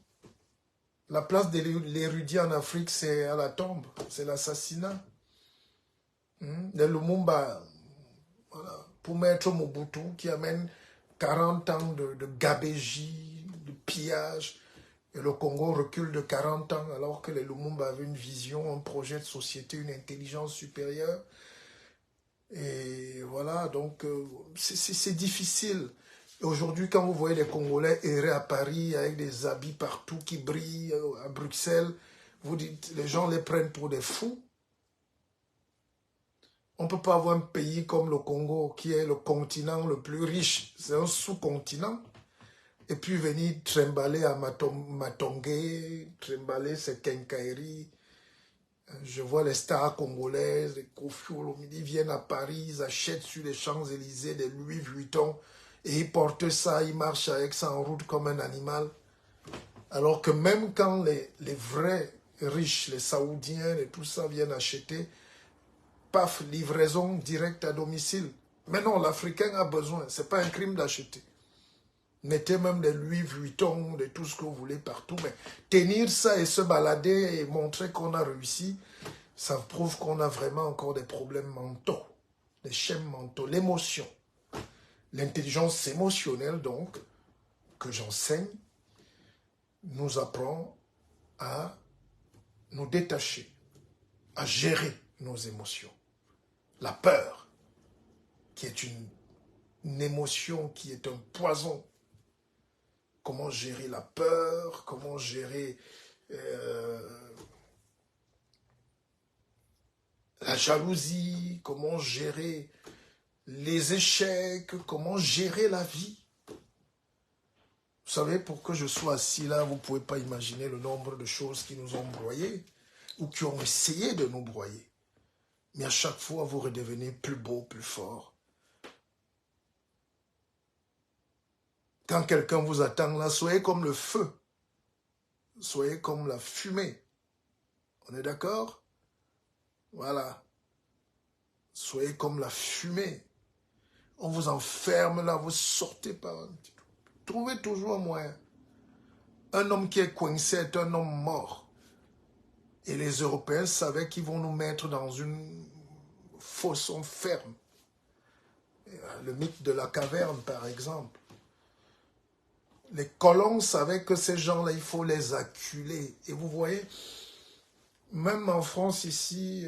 La place de l'érudit en Afrique, c'est à la tombe, c'est l'assassinat. Le Lumumba, voilà, pour mettre Mobutu, qui amène 40 ans de gabégie, de pillage, et le Congo recule de 40 ans, alors que les Lumumba avaient une vision, un projet de société, une intelligence supérieure. Et voilà, donc c'est difficile. Aujourd'hui, quand vous voyez les Congolais errer à Paris avec des habits partout qui brillent, à Bruxelles, vous dites, les gens les prennent pour des fous. On ne peut pas avoir un pays comme le Congo, qui est le continent le plus riche, c'est un sous-continent, et puis venir trimballer à Matongé, trimballer ses quincailleries. Je vois les stars congolaises, les Kofi Olomide, ils viennent à Paris, ils achètent sur les Champs-Élysées des Louis Vuitton, et ils portent ça, ils marchent avec ça en route comme un animal. Alors que même quand les vrais riches, les Saoudiens et tout ça viennent acheter, paf, livraison directe à domicile. Mais non, l'Africain a besoin, ce n'est pas un crime d'acheter. Mettez même des Louis Vuitton, de tout ce que vous voulez partout, mais tenir ça et se balader et montrer qu'on a réussi, ça prouve qu'on a vraiment encore des problèmes mentaux, des schèmes mentaux, l'émotion. L'intelligence émotionnelle, donc, que j'enseigne, nous apprend à nous détacher, à gérer nos émotions. La peur, qui est une émotion qui est un poison. Comment gérer la peur, comment gérer la jalousie, comment gérer les échecs, comment gérer la vie. Vous savez, pour que je sois assis là, vous ne pouvez pas imaginer le nombre de choses qui nous ont broyés ou qui ont essayé de nous broyer. Mais à chaque fois, vous redevenez plus beau, plus fort. Quand quelqu'un vous attend là, soyez comme le feu. Soyez comme la fumée. On est d'accord? Voilà. Soyez comme la fumée. On vous enferme là, vous sortez par un petit trou. Trouvez toujours un moyen. Un homme qui est coincé est un homme mort. Et les Européens savaient qu'ils vont nous mettre dans une fosse ferme. Le mythe de la caverne, par exemple. Les colons savaient que ces gens-là, il faut les acculer. Et vous voyez, même en France ici,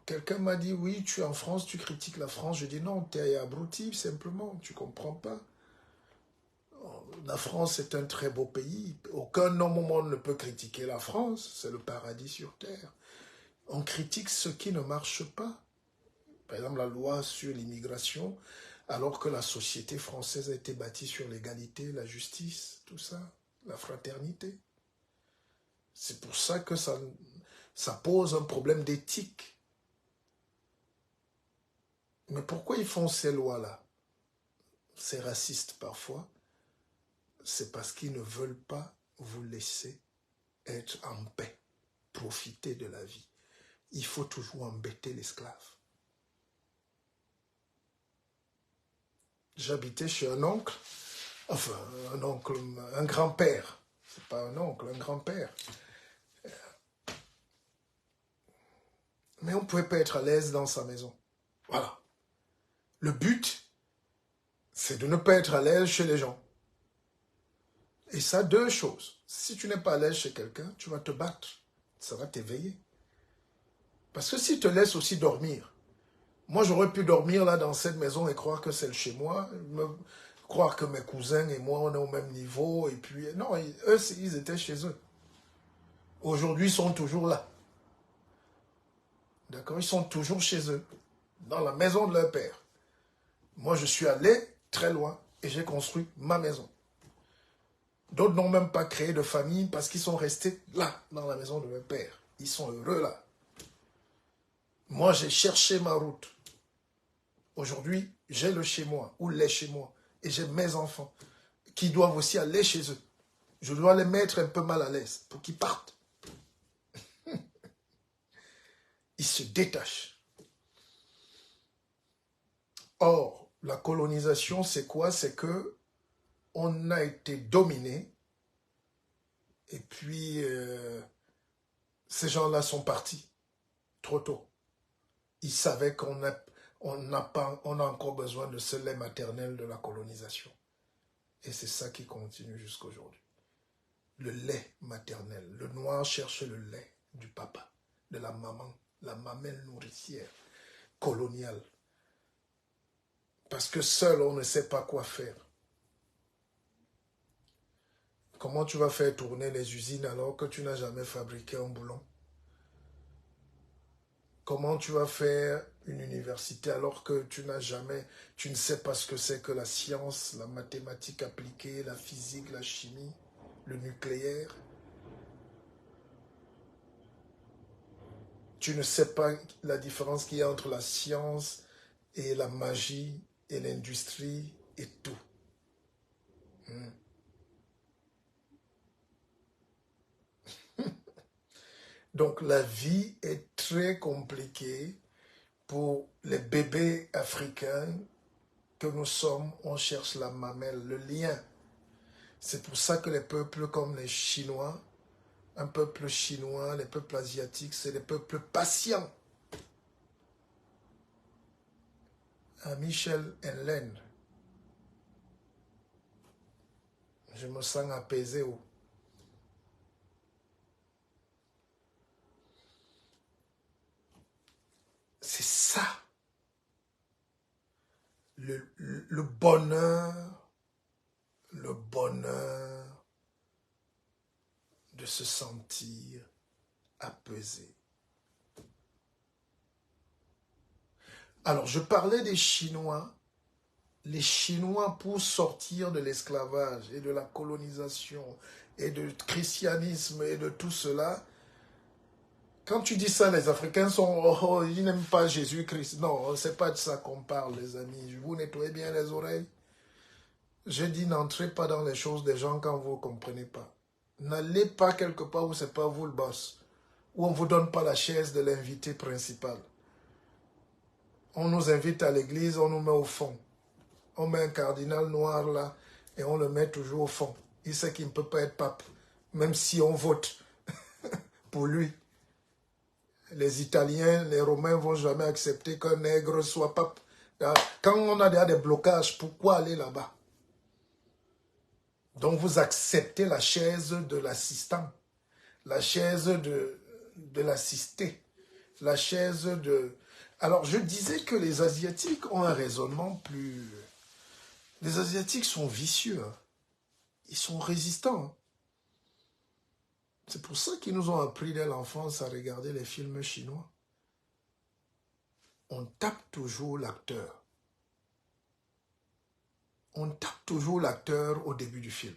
quelqu'un m'a dit, oui, tu es en France, tu critiques la France. Je dis, non, tu es abruti, simplement, tu ne comprends pas. La France est un très beau pays. Aucun homme au monde ne peut critiquer la France. C'est le paradis sur terre. On critique ce qui ne marche pas. Par exemple, la loi sur l'immigration, alors que la société française a été bâtie sur l'égalité, la justice, tout ça, la fraternité. C'est pour ça que ça pose un problème d'éthique. Mais pourquoi ils font ces lois-là? C'est raciste parfois. C'est parce qu'ils ne veulent pas vous laisser être en paix, profiter de la vie. Il faut toujours embêter l'esclave. J'habitais chez un oncle Enfin, un oncle, un grand-père. C'est pas un oncle, un grand-père. Mais on ne pouvait pas être à l'aise dans sa maison. Voilà. Le but, c'est de ne pas être à l'aise chez les gens. Et ça, deux choses. Si tu n'es pas à l'aise chez quelqu'un, tu vas te battre. Ça va t'éveiller. Parce que s'il te laisse aussi dormir, moi j'aurais pu dormir là dans cette maison et croire que c'est le chez moi, croire que mes cousins et moi on est au même niveau, et puis non, eux ils étaient chez eux. Aujourd'hui ils sont toujours là. D'accord? Ils sont toujours chez eux, dans la maison de leur père. Moi je suis allé très loin et j'ai construit ma maison. D'autres n'ont même pas créé de famille parce qu'ils sont restés là, dans la maison de leur père. Ils sont heureux là. Moi j'ai cherché ma route. Aujourd'hui, j'ai le chez moi, ou les chez moi, et j'ai mes enfants qui doivent aussi aller chez eux. Je dois les mettre un peu mal à l'aise pour qu'ils partent. Ils se détachent. Or, la colonisation, c'est quoi? C'est que on a été dominé et puis ces gens-là sont partis trop tôt. Ils savaient qu'on a, on a encore besoin de ce lait maternel de la colonisation. Et c'est ça qui continue jusqu'à aujourd'hui. Le lait maternel. Le noir cherche le lait du papa, de la maman, la mamelle nourricière coloniale. Parce que seul, on ne sait pas quoi faire. Comment tu vas faire tourner les usines alors que tu n'as jamais fabriqué un boulon? Comment tu vas faire une université alors que tu ne sais pas ce que c'est que la science, la mathématique appliquée, la physique, la chimie, le nucléaire? Tu ne sais pas la différence qu'il y a entre la science et la magie et l'industrie et tout. Donc la vie est très compliquée pour les bébés africains que nous sommes. On cherche la mamelle, le lien. C'est pour ça que les peuples comme les Chinois, un peuple chinois, les peuples asiatiques, c'est des peuples patients. Michel Henlen, je me sens apaisé. C'est ça, le bonheur de se sentir apaisé. Alors, je parlais des Chinois. Les Chinois, pour sortir de l'esclavage et de la colonisation et du christianisme et de tout cela, quand tu dis ça, les Africains sont, oh, ils n'aiment pas Jésus-Christ. Non, c'est pas de ça qu'on parle, les amis. Vous nettoyez bien les oreilles. Je dis, n'entrez pas dans les choses des gens quand vous ne comprenez pas. N'allez pas quelque part où ce n'est pas vous le boss, où on ne vous donne pas la chaise de l'invité principal. On nous invite à l'église, on nous met au fond. On met un cardinal noir là et on le met toujours au fond. Il sait qu'il ne peut pas être pape, même si on vote pour lui. Les Italiens, les Romains ne vont jamais accepter qu'un nègre soit pape. Quand on a déjà des blocages, pourquoi aller là-bas? Donc vous acceptez la chaise de l'assistant, la chaise de l'assisté, la chaise de... Alors je disais que les Asiatiques ont un raisonnement plus... Les Asiatiques sont vicieux, hein. Ils sont résistants. Hein. C'est pour ça qu'ils nous ont appris dès l'enfance à regarder les films chinois. On tape toujours l'acteur. On tape toujours l'acteur au début du film.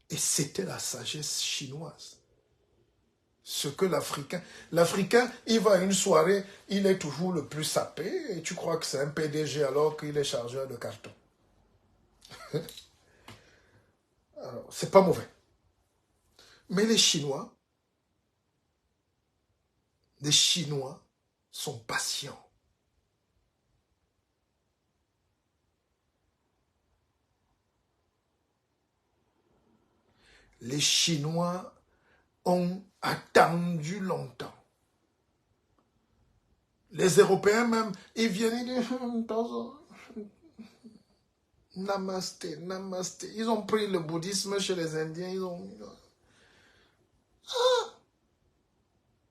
Et c'était la sagesse chinoise. Ce que l'Africain, il va à une soirée, il est toujours le plus sapé et tu crois que c'est un PDG alors qu'il est chargeur de carton. Alors, c'est pas mauvais. Mais les Chinois sont patients. Les Chinois ont attendu longtemps. Les Européens même, ils viennent, ils disent, namasté, namasté. Ils ont pris le bouddhisme chez les Indiens, ils ont...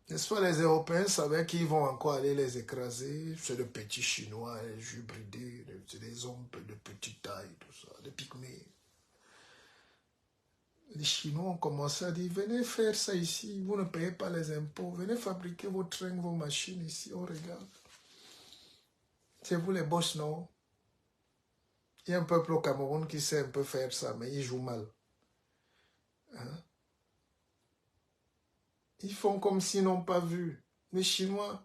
N'est-ce pas, les Européens savaient qu'ils vont encore aller les écraser. C'est de petits Chinois, les jus bridés, c'est des hommes de petite taille, tout ça, des pygmées. Les Chinois ont commencé à dire, venez faire ça ici, vous ne payez pas les impôts, venez fabriquer vos trains, vos machines ici, on regarde. C'est vous les boss, non? Il y a un peuple au Cameroun qui sait un peu faire ça, mais il joue mal. Hein? Ils font comme s'ils n'ont pas vu. Les Chinois,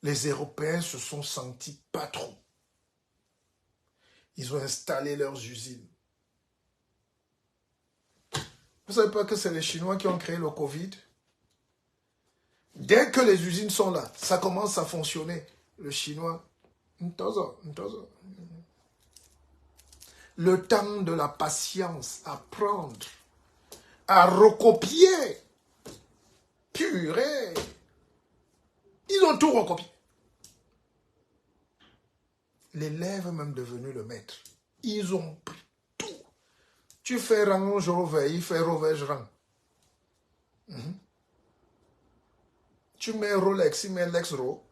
les Européens se sont sentis patrons. Ils ont installé leurs usines. Vous ne savez pas que c'est les Chinois qui ont créé le Covid? Dès que les usines sont là, ça commence à fonctionner. Le Chinois, le temps de la patience, à prendre, à recopier. Purée. Ils ont tout recopié. L'élève est même devenu le maître. Ils ont pris tout. Tu fais range revers, il fait revers rang. Tu mets Rolex, il met Lex-Ro.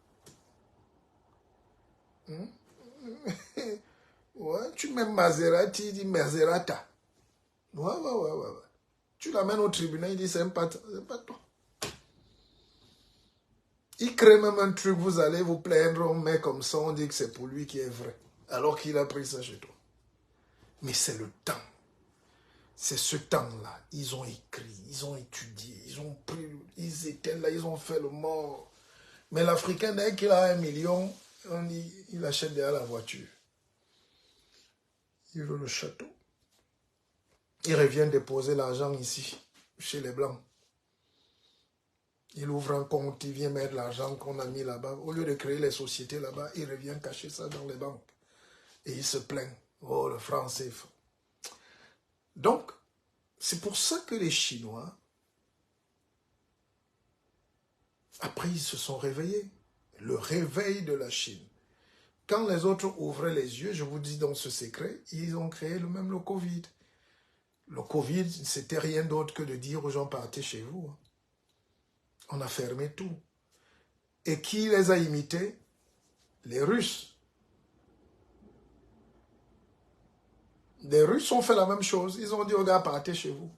Ouais, tu mets Maserati, il dit Maserata. Ouais. Tu l'amènes au tribunal, il dit c'est pas toi. Il crée même un truc, vous allez vous plaindre, on met comme ça, on dit que c'est pour lui qui est vrai. Alors qu'il a pris ça chez toi. Mais c'est le temps. C'est ce temps-là. Ils ont écrit, ils ont étudié, ils ont pris, ils étaient là, ils ont fait le mort. Mais l'Africain, dès qu'il a 1 million, il achète derrière la voiture. Il veut le château. Il revient déposer l'argent ici, chez les Blancs. Il ouvre un compte, il vient mettre l'argent qu'on a mis là-bas. Au lieu de créer les sociétés là-bas, il revient cacher ça dans les banques. Et il se plaint. Oh, le franc CFA. Donc, c'est pour ça que les Chinois, après, ils se sont réveillés. Le réveil de la Chine. Quand les autres ouvraient les yeux, je vous dis dans ce secret, ils ont créé le Covid. Le Covid, c'était rien d'autre que de dire aux gens, partez chez vous. On a fermé tout. Et qui les a imités? Les Russes. Les Russes ont fait la même chose. Ils ont dit aux gars, partez chez vous.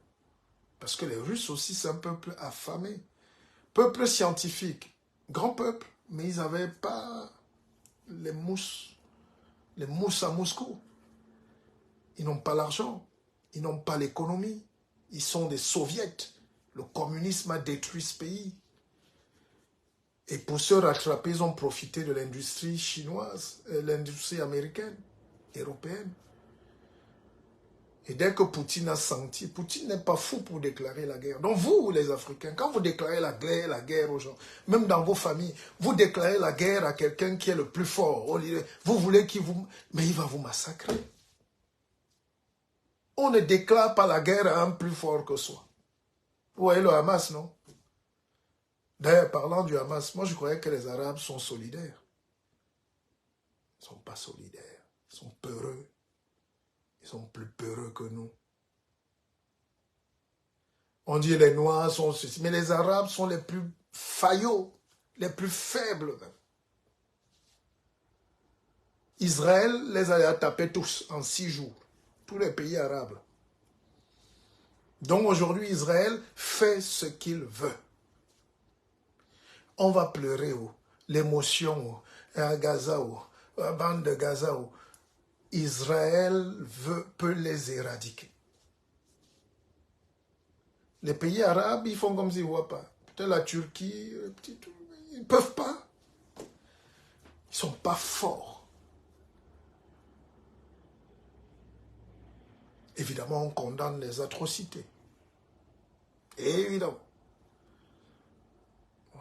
Parce que les Russes aussi, c'est un peuple affamé. Peuple scientifique. Grand peuple. Mais ils n'avaient pas les mousses à Moscou. Ils n'ont pas l'argent. Ils n'ont pas l'économie. Ils sont des soviets. Le communisme a détruit ce pays. Et pour se rattraper, ils ont profité de l'industrie chinoise, l'industrie américaine, européenne. Et dès que Poutine a senti, Poutine n'est pas fou pour déclarer la guerre. Donc vous, les Africains, quand vous déclarez la guerre aux gens, même dans vos familles, vous déclarez la guerre à quelqu'un qui est le plus fort. Vous voulez qu'il vous... Mais il va vous massacrer. On ne déclare pas la guerre à un plus fort que soi. Vous voyez le Hamas, non? D'ailleurs, parlant du Hamas, moi je croyais que les Arabes sont solidaires. Ils ne sont pas solidaires. Ils sont peureux. Ils sont plus peureux que nous. On dit les Noirs sont ceci, mais les Arabes sont les plus faillots, les plus faibles même. Israël les a tapés tous en 6 jours. Tous les pays arabes. Donc aujourd'hui, Israël fait ce qu'il veut. On va pleurer, l'émotion, à Gaza, à la bande de Gaza. Israël peut les éradiquer. Les pays arabes, ils font comme s'ils ne voient pas. Peut-être la Turquie, ils ne peuvent pas. Ils ne sont pas forts. Évidemment, on condamne les atrocités. Évidemment.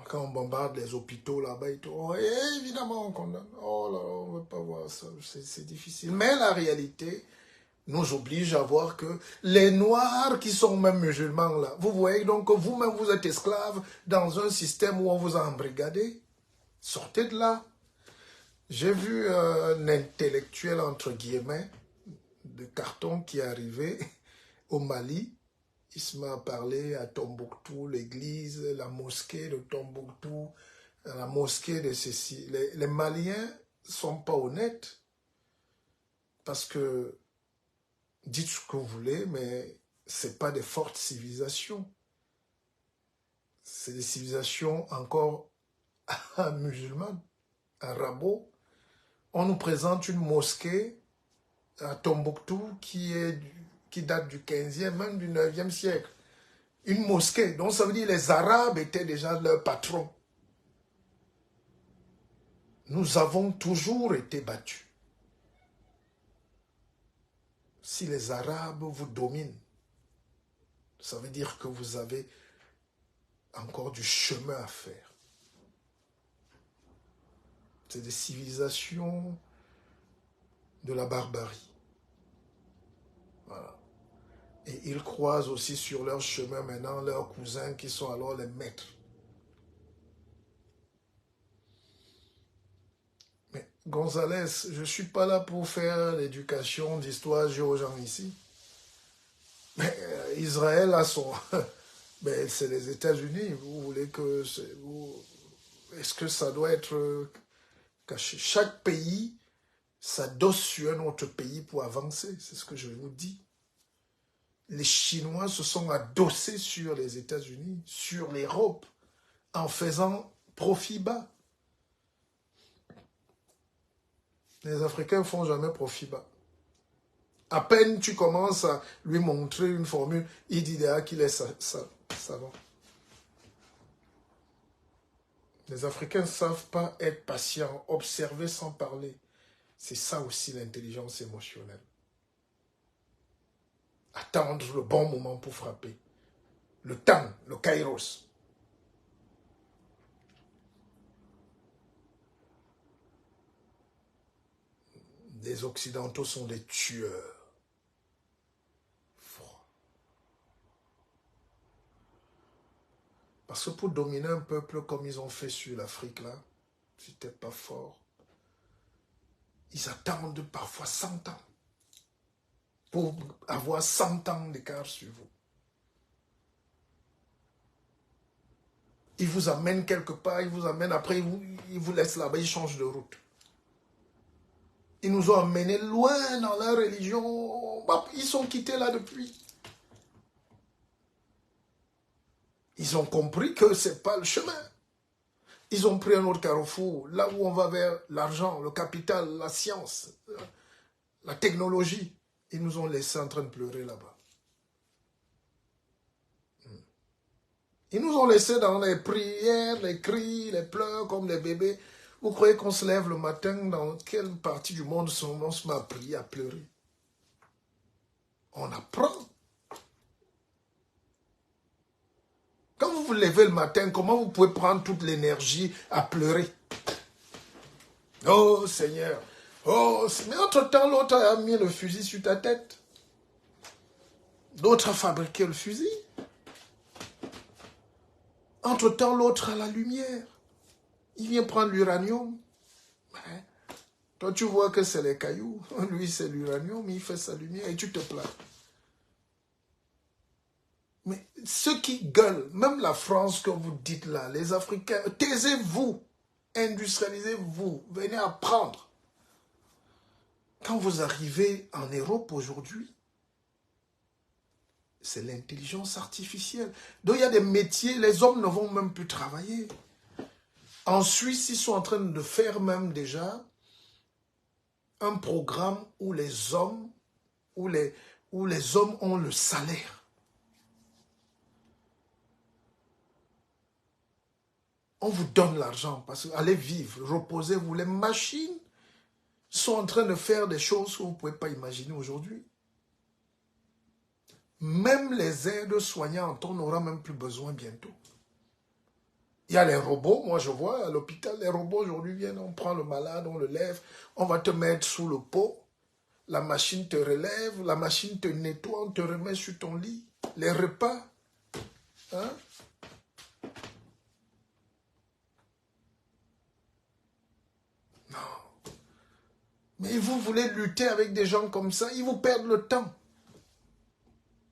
Quand on bombarde les hôpitaux là-bas, évidemment on condamne. Oh là là, on ne veut pas voir ça, c'est difficile. Mais la réalité, nous oblige à voir que les Noirs qui sont même musulmans là, vous voyez donc que vous-même vous êtes esclaves dans un système où on vous a embrigadé. Sortez de là. J'ai vu un intellectuel entre guillemets de carton qui est arrivé au Mali. Il m'a parlé à Tombouctou, l'église, la mosquée de Tombouctou, la mosquée de ceci. Les Maliens ne sont pas honnêtes parce que dites ce que vous voulez, mais ce n'est pas des fortes civilisations. C'est des civilisations encore musulmanes, arabo. On nous présente une mosquée à Tombouctou qui date du 15e, même du 9e siècle. Une mosquée, donc ça veut dire que les Arabes étaient déjà leurs patrons. Nous avons toujours été battus. Si les Arabes vous dominent, ça veut dire que vous avez encore du chemin à faire. C'est des civilisations de la barbarie. Voilà. Et ils croisent aussi sur leur chemin maintenant leurs cousins qui sont alors les maîtres. Mais Gonzalez, je ne suis pas là pour faire l'éducation d'histoire aux gens ici. Mais Israël a son... Ben, c'est les États-Unis. Vous voulez que... Est-ce que ça doit être caché? Chaque pays s'adosse sur un autre pays pour avancer. C'est ce que je vous dis. Les Chinois se sont adossés sur les États-Unis, sur l'Europe, en faisant profit bas. Les Africains ne font jamais profit bas. À peine tu commences à lui montrer une formule, il dit déjà qu'il est savant. Les Africains ne savent pas être patients, observer sans parler. C'est ça aussi l'intelligence émotionnelle. Attendre le bon moment pour frapper. Le temps, le kairos. Les Occidentaux sont des tueurs. Parce que pour dominer un peuple comme ils ont fait sur l'Afrique, là, c'était pas fort. Ils attendent parfois 100 ans pour avoir 100 ans d'écart sur vous. Ils vous amènent quelque part, ils vous amènent, après ils vous laissent là-bas, ils changent de route. Ils nous ont emmenés loin dans leur religion. Ils sont quittés là depuis. Ils ont compris que ce n'est pas le chemin. Ils ont pris un autre carrefour, là où on va vers l'argent, le capital, la science, la technologie. Ils nous ont laissés en train de pleurer là-bas. Ils nous ont laissés dans les prières, les cris, les pleurs comme des bébés. Vous croyez qu'on se lève le matin, dans quelle partie du monde on se met à prier, à pleurer? On apprend. Quand vous vous levez le matin, comment vous pouvez prendre toute l'énergie à pleurer? Oh Seigneur, oh, mais entre-temps, l'autre a mis le fusil sur ta tête. L'autre a fabriqué le fusil. Entre-temps, l'autre a la lumière. Il vient prendre l'uranium. Toi, tu vois que c'est les cailloux. Lui, c'est l'uranium, il fait sa lumière et tu te plains. Mais ceux qui gueulent, même la France que vous dites là, les Africains, taisez-vous, industrialisez-vous, venez apprendre. Quand vous arrivez en Europe aujourd'hui, c'est l'intelligence artificielle. Donc il y a des métiers, les hommes ne vont même plus travailler. En Suisse, ils sont en train de faire même déjà un programme où les hommes, où les hommes ont le salaire. On vous donne l'argent parce que allez vivre, reposez-vous. Les machines sont en train de faire des choses que vous ne pouvez pas imaginer aujourd'hui. Même les aides soignantes, on n'aura même plus besoin bientôt. Il y a les robots, moi je vois à l'hôpital, les robots aujourd'hui viennent, on prend le malade, on le lève, on va te mettre sous le pot, la machine te relève, la machine te nettoie, on te remet sur ton lit. Les repas, hein? Non. Mais vous voulez lutter avec des gens comme ça, ils vous perdent le temps.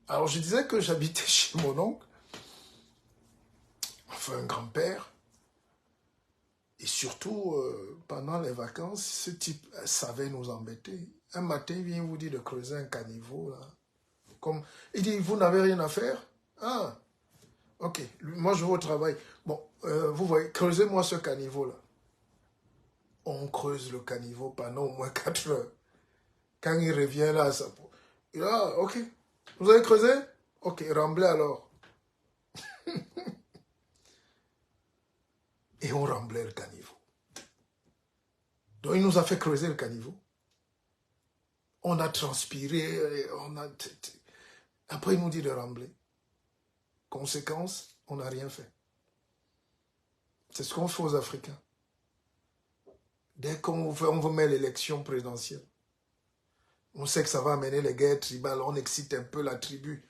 Alors je disais que j'habitais chez mon oncle, enfin un grand-père, et surtout pendant les vacances, ce type savait nous embêter. Un matin, il vient vous dire de creuser un caniveau, là. Comme, il dit, vous n'avez rien à faire? Ah, ok, moi je vais au travail. Bon, vous voyez, creusez-moi ce caniveau-là. On creuse le caniveau pendant au moins 4 heures. Quand il revient là, ça... Il dit, ah, ok, vous avez creusé? Ok, remblez alors. Et on remblait le caniveau. Donc il nous a fait creuser le caniveau. On a transpiré, on a... Après il nous dit de rembler. Conséquence, on n'a rien fait. C'est ce qu'on fait aux Africains. Dès qu'on vous met l'élection présidentielle, on sait que ça va amener les guerres tribales, on excite un peu la tribu.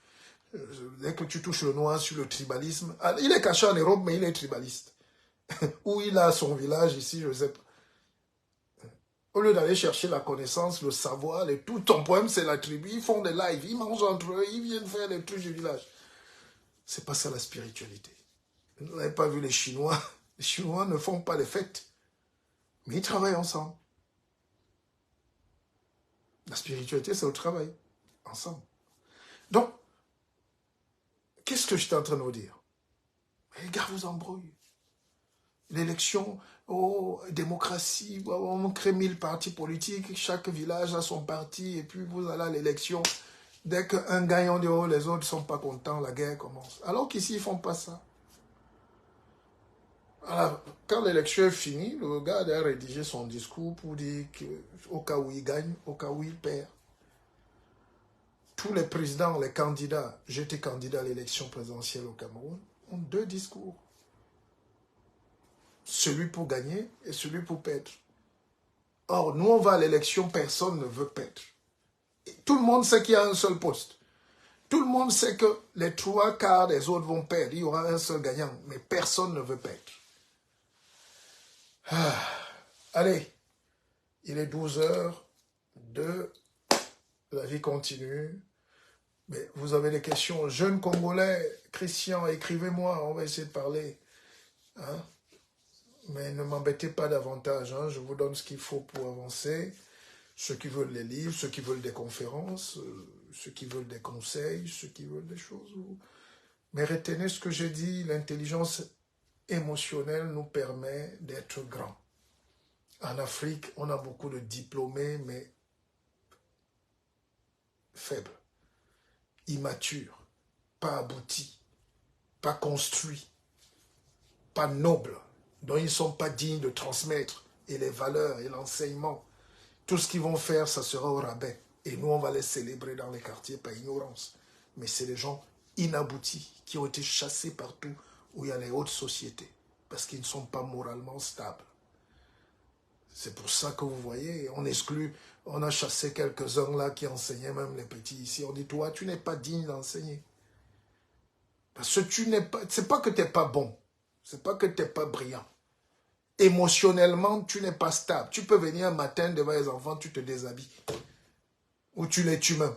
Dès que tu touches le noir sur le tribalisme, il est caché en Europe, mais il est tribaliste. Ou il a son village ici, je ne sais pas. Au lieu d'aller chercher la connaissance, le savoir, tout ton problème, c'est la tribu. Ils font des lives, ils mangent entre eux, ils viennent faire des trucs du village. C'est pas ça la spiritualité. Vous n'avez pas vu les Chinois. Les Chinois ne font pas les fêtes, mais ils travaillent ensemble. La spiritualité, c'est au travail, ensemble. Donc, qu'est-ce que j'étais en train de vous dire? Les gars vous embrouillent. L'élection, oh, démocratie, on crée 1000 partis politiques, chaque village a son parti, et puis vous allez à l'élection. Dès qu'un gagne, on dit, oh, les autres ne sont pas contents, la guerre commence. Alors qu'ici, ils ne font pas ça. Alors, quand l'élection est finie, le gars a rédigé son discours pour dire qu'au cas où il gagne, au cas où il perd. Tous les présidents, les candidats, j'étais candidat à l'élection présidentielle au Cameroun, ont 2 discours. Celui pour gagner et celui pour perdre. Or, nous, on va à l'élection, personne ne veut perdre. Et tout le monde sait qu'il y a un seul poste. Tout le monde sait que les 3/4 des autres vont perdre. Il y aura un seul gagnant, mais personne ne veut perdre. Ah. Allez, il est 12h02, la vie continue. Mais vous avez des questions, jeunes Congolais, Christian, écrivez-moi, on va essayer de parler. Hein? Mais ne m'embêtez pas davantage, hein? Je vous donne ce qu'il faut pour avancer. Ceux qui veulent les livres, ceux qui veulent des conférences, ceux qui veulent des conseils, ceux qui veulent des choses. Mais retenez ce que j'ai dit, l'intelligence émotionnelle nous permet d'être grands. En Afrique, on a beaucoup de diplômés, mais faibles, immatures, pas aboutis, pas construits, pas nobles, dont ils ne sont pas dignes de transmettre, et les valeurs et l'enseignement. Tout ce qu'ils vont faire, ça sera au rabais. Et nous, on va les célébrer dans les quartiers par ignorance. Mais c'est des gens inaboutis qui ont été chassés partout où il y a les hautes sociétés. Parce qu'ils ne sont pas moralement stables. C'est pour ça que vous voyez, on exclut, on a chassé quelques-uns là qui enseignaient même les petits ici. On dit, toi, tu n'es pas digne d'enseigner. Parce que tu n'es pas, c'est pas que tu n'es pas bon. C'est pas que tu n'es pas brillant. Émotionnellement, tu n'es pas stable. Tu peux venir un matin devant les enfants, tu te déshabilles. Ou tu les tues même.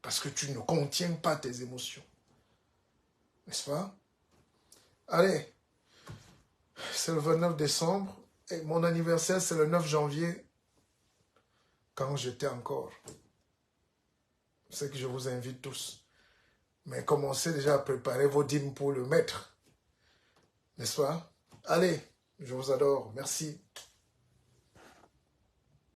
Parce que tu ne contiens pas tes émotions. N'est-ce pas? Allez, c'est le 29 décembre. Et mon anniversaire, c'est le 9 janvier. Quand j'étais encore. C'est que je vous invite tous. Mais commencez déjà à préparer vos dîmes pour le mettre. N'est-ce pas? Allez, je vous adore. Merci.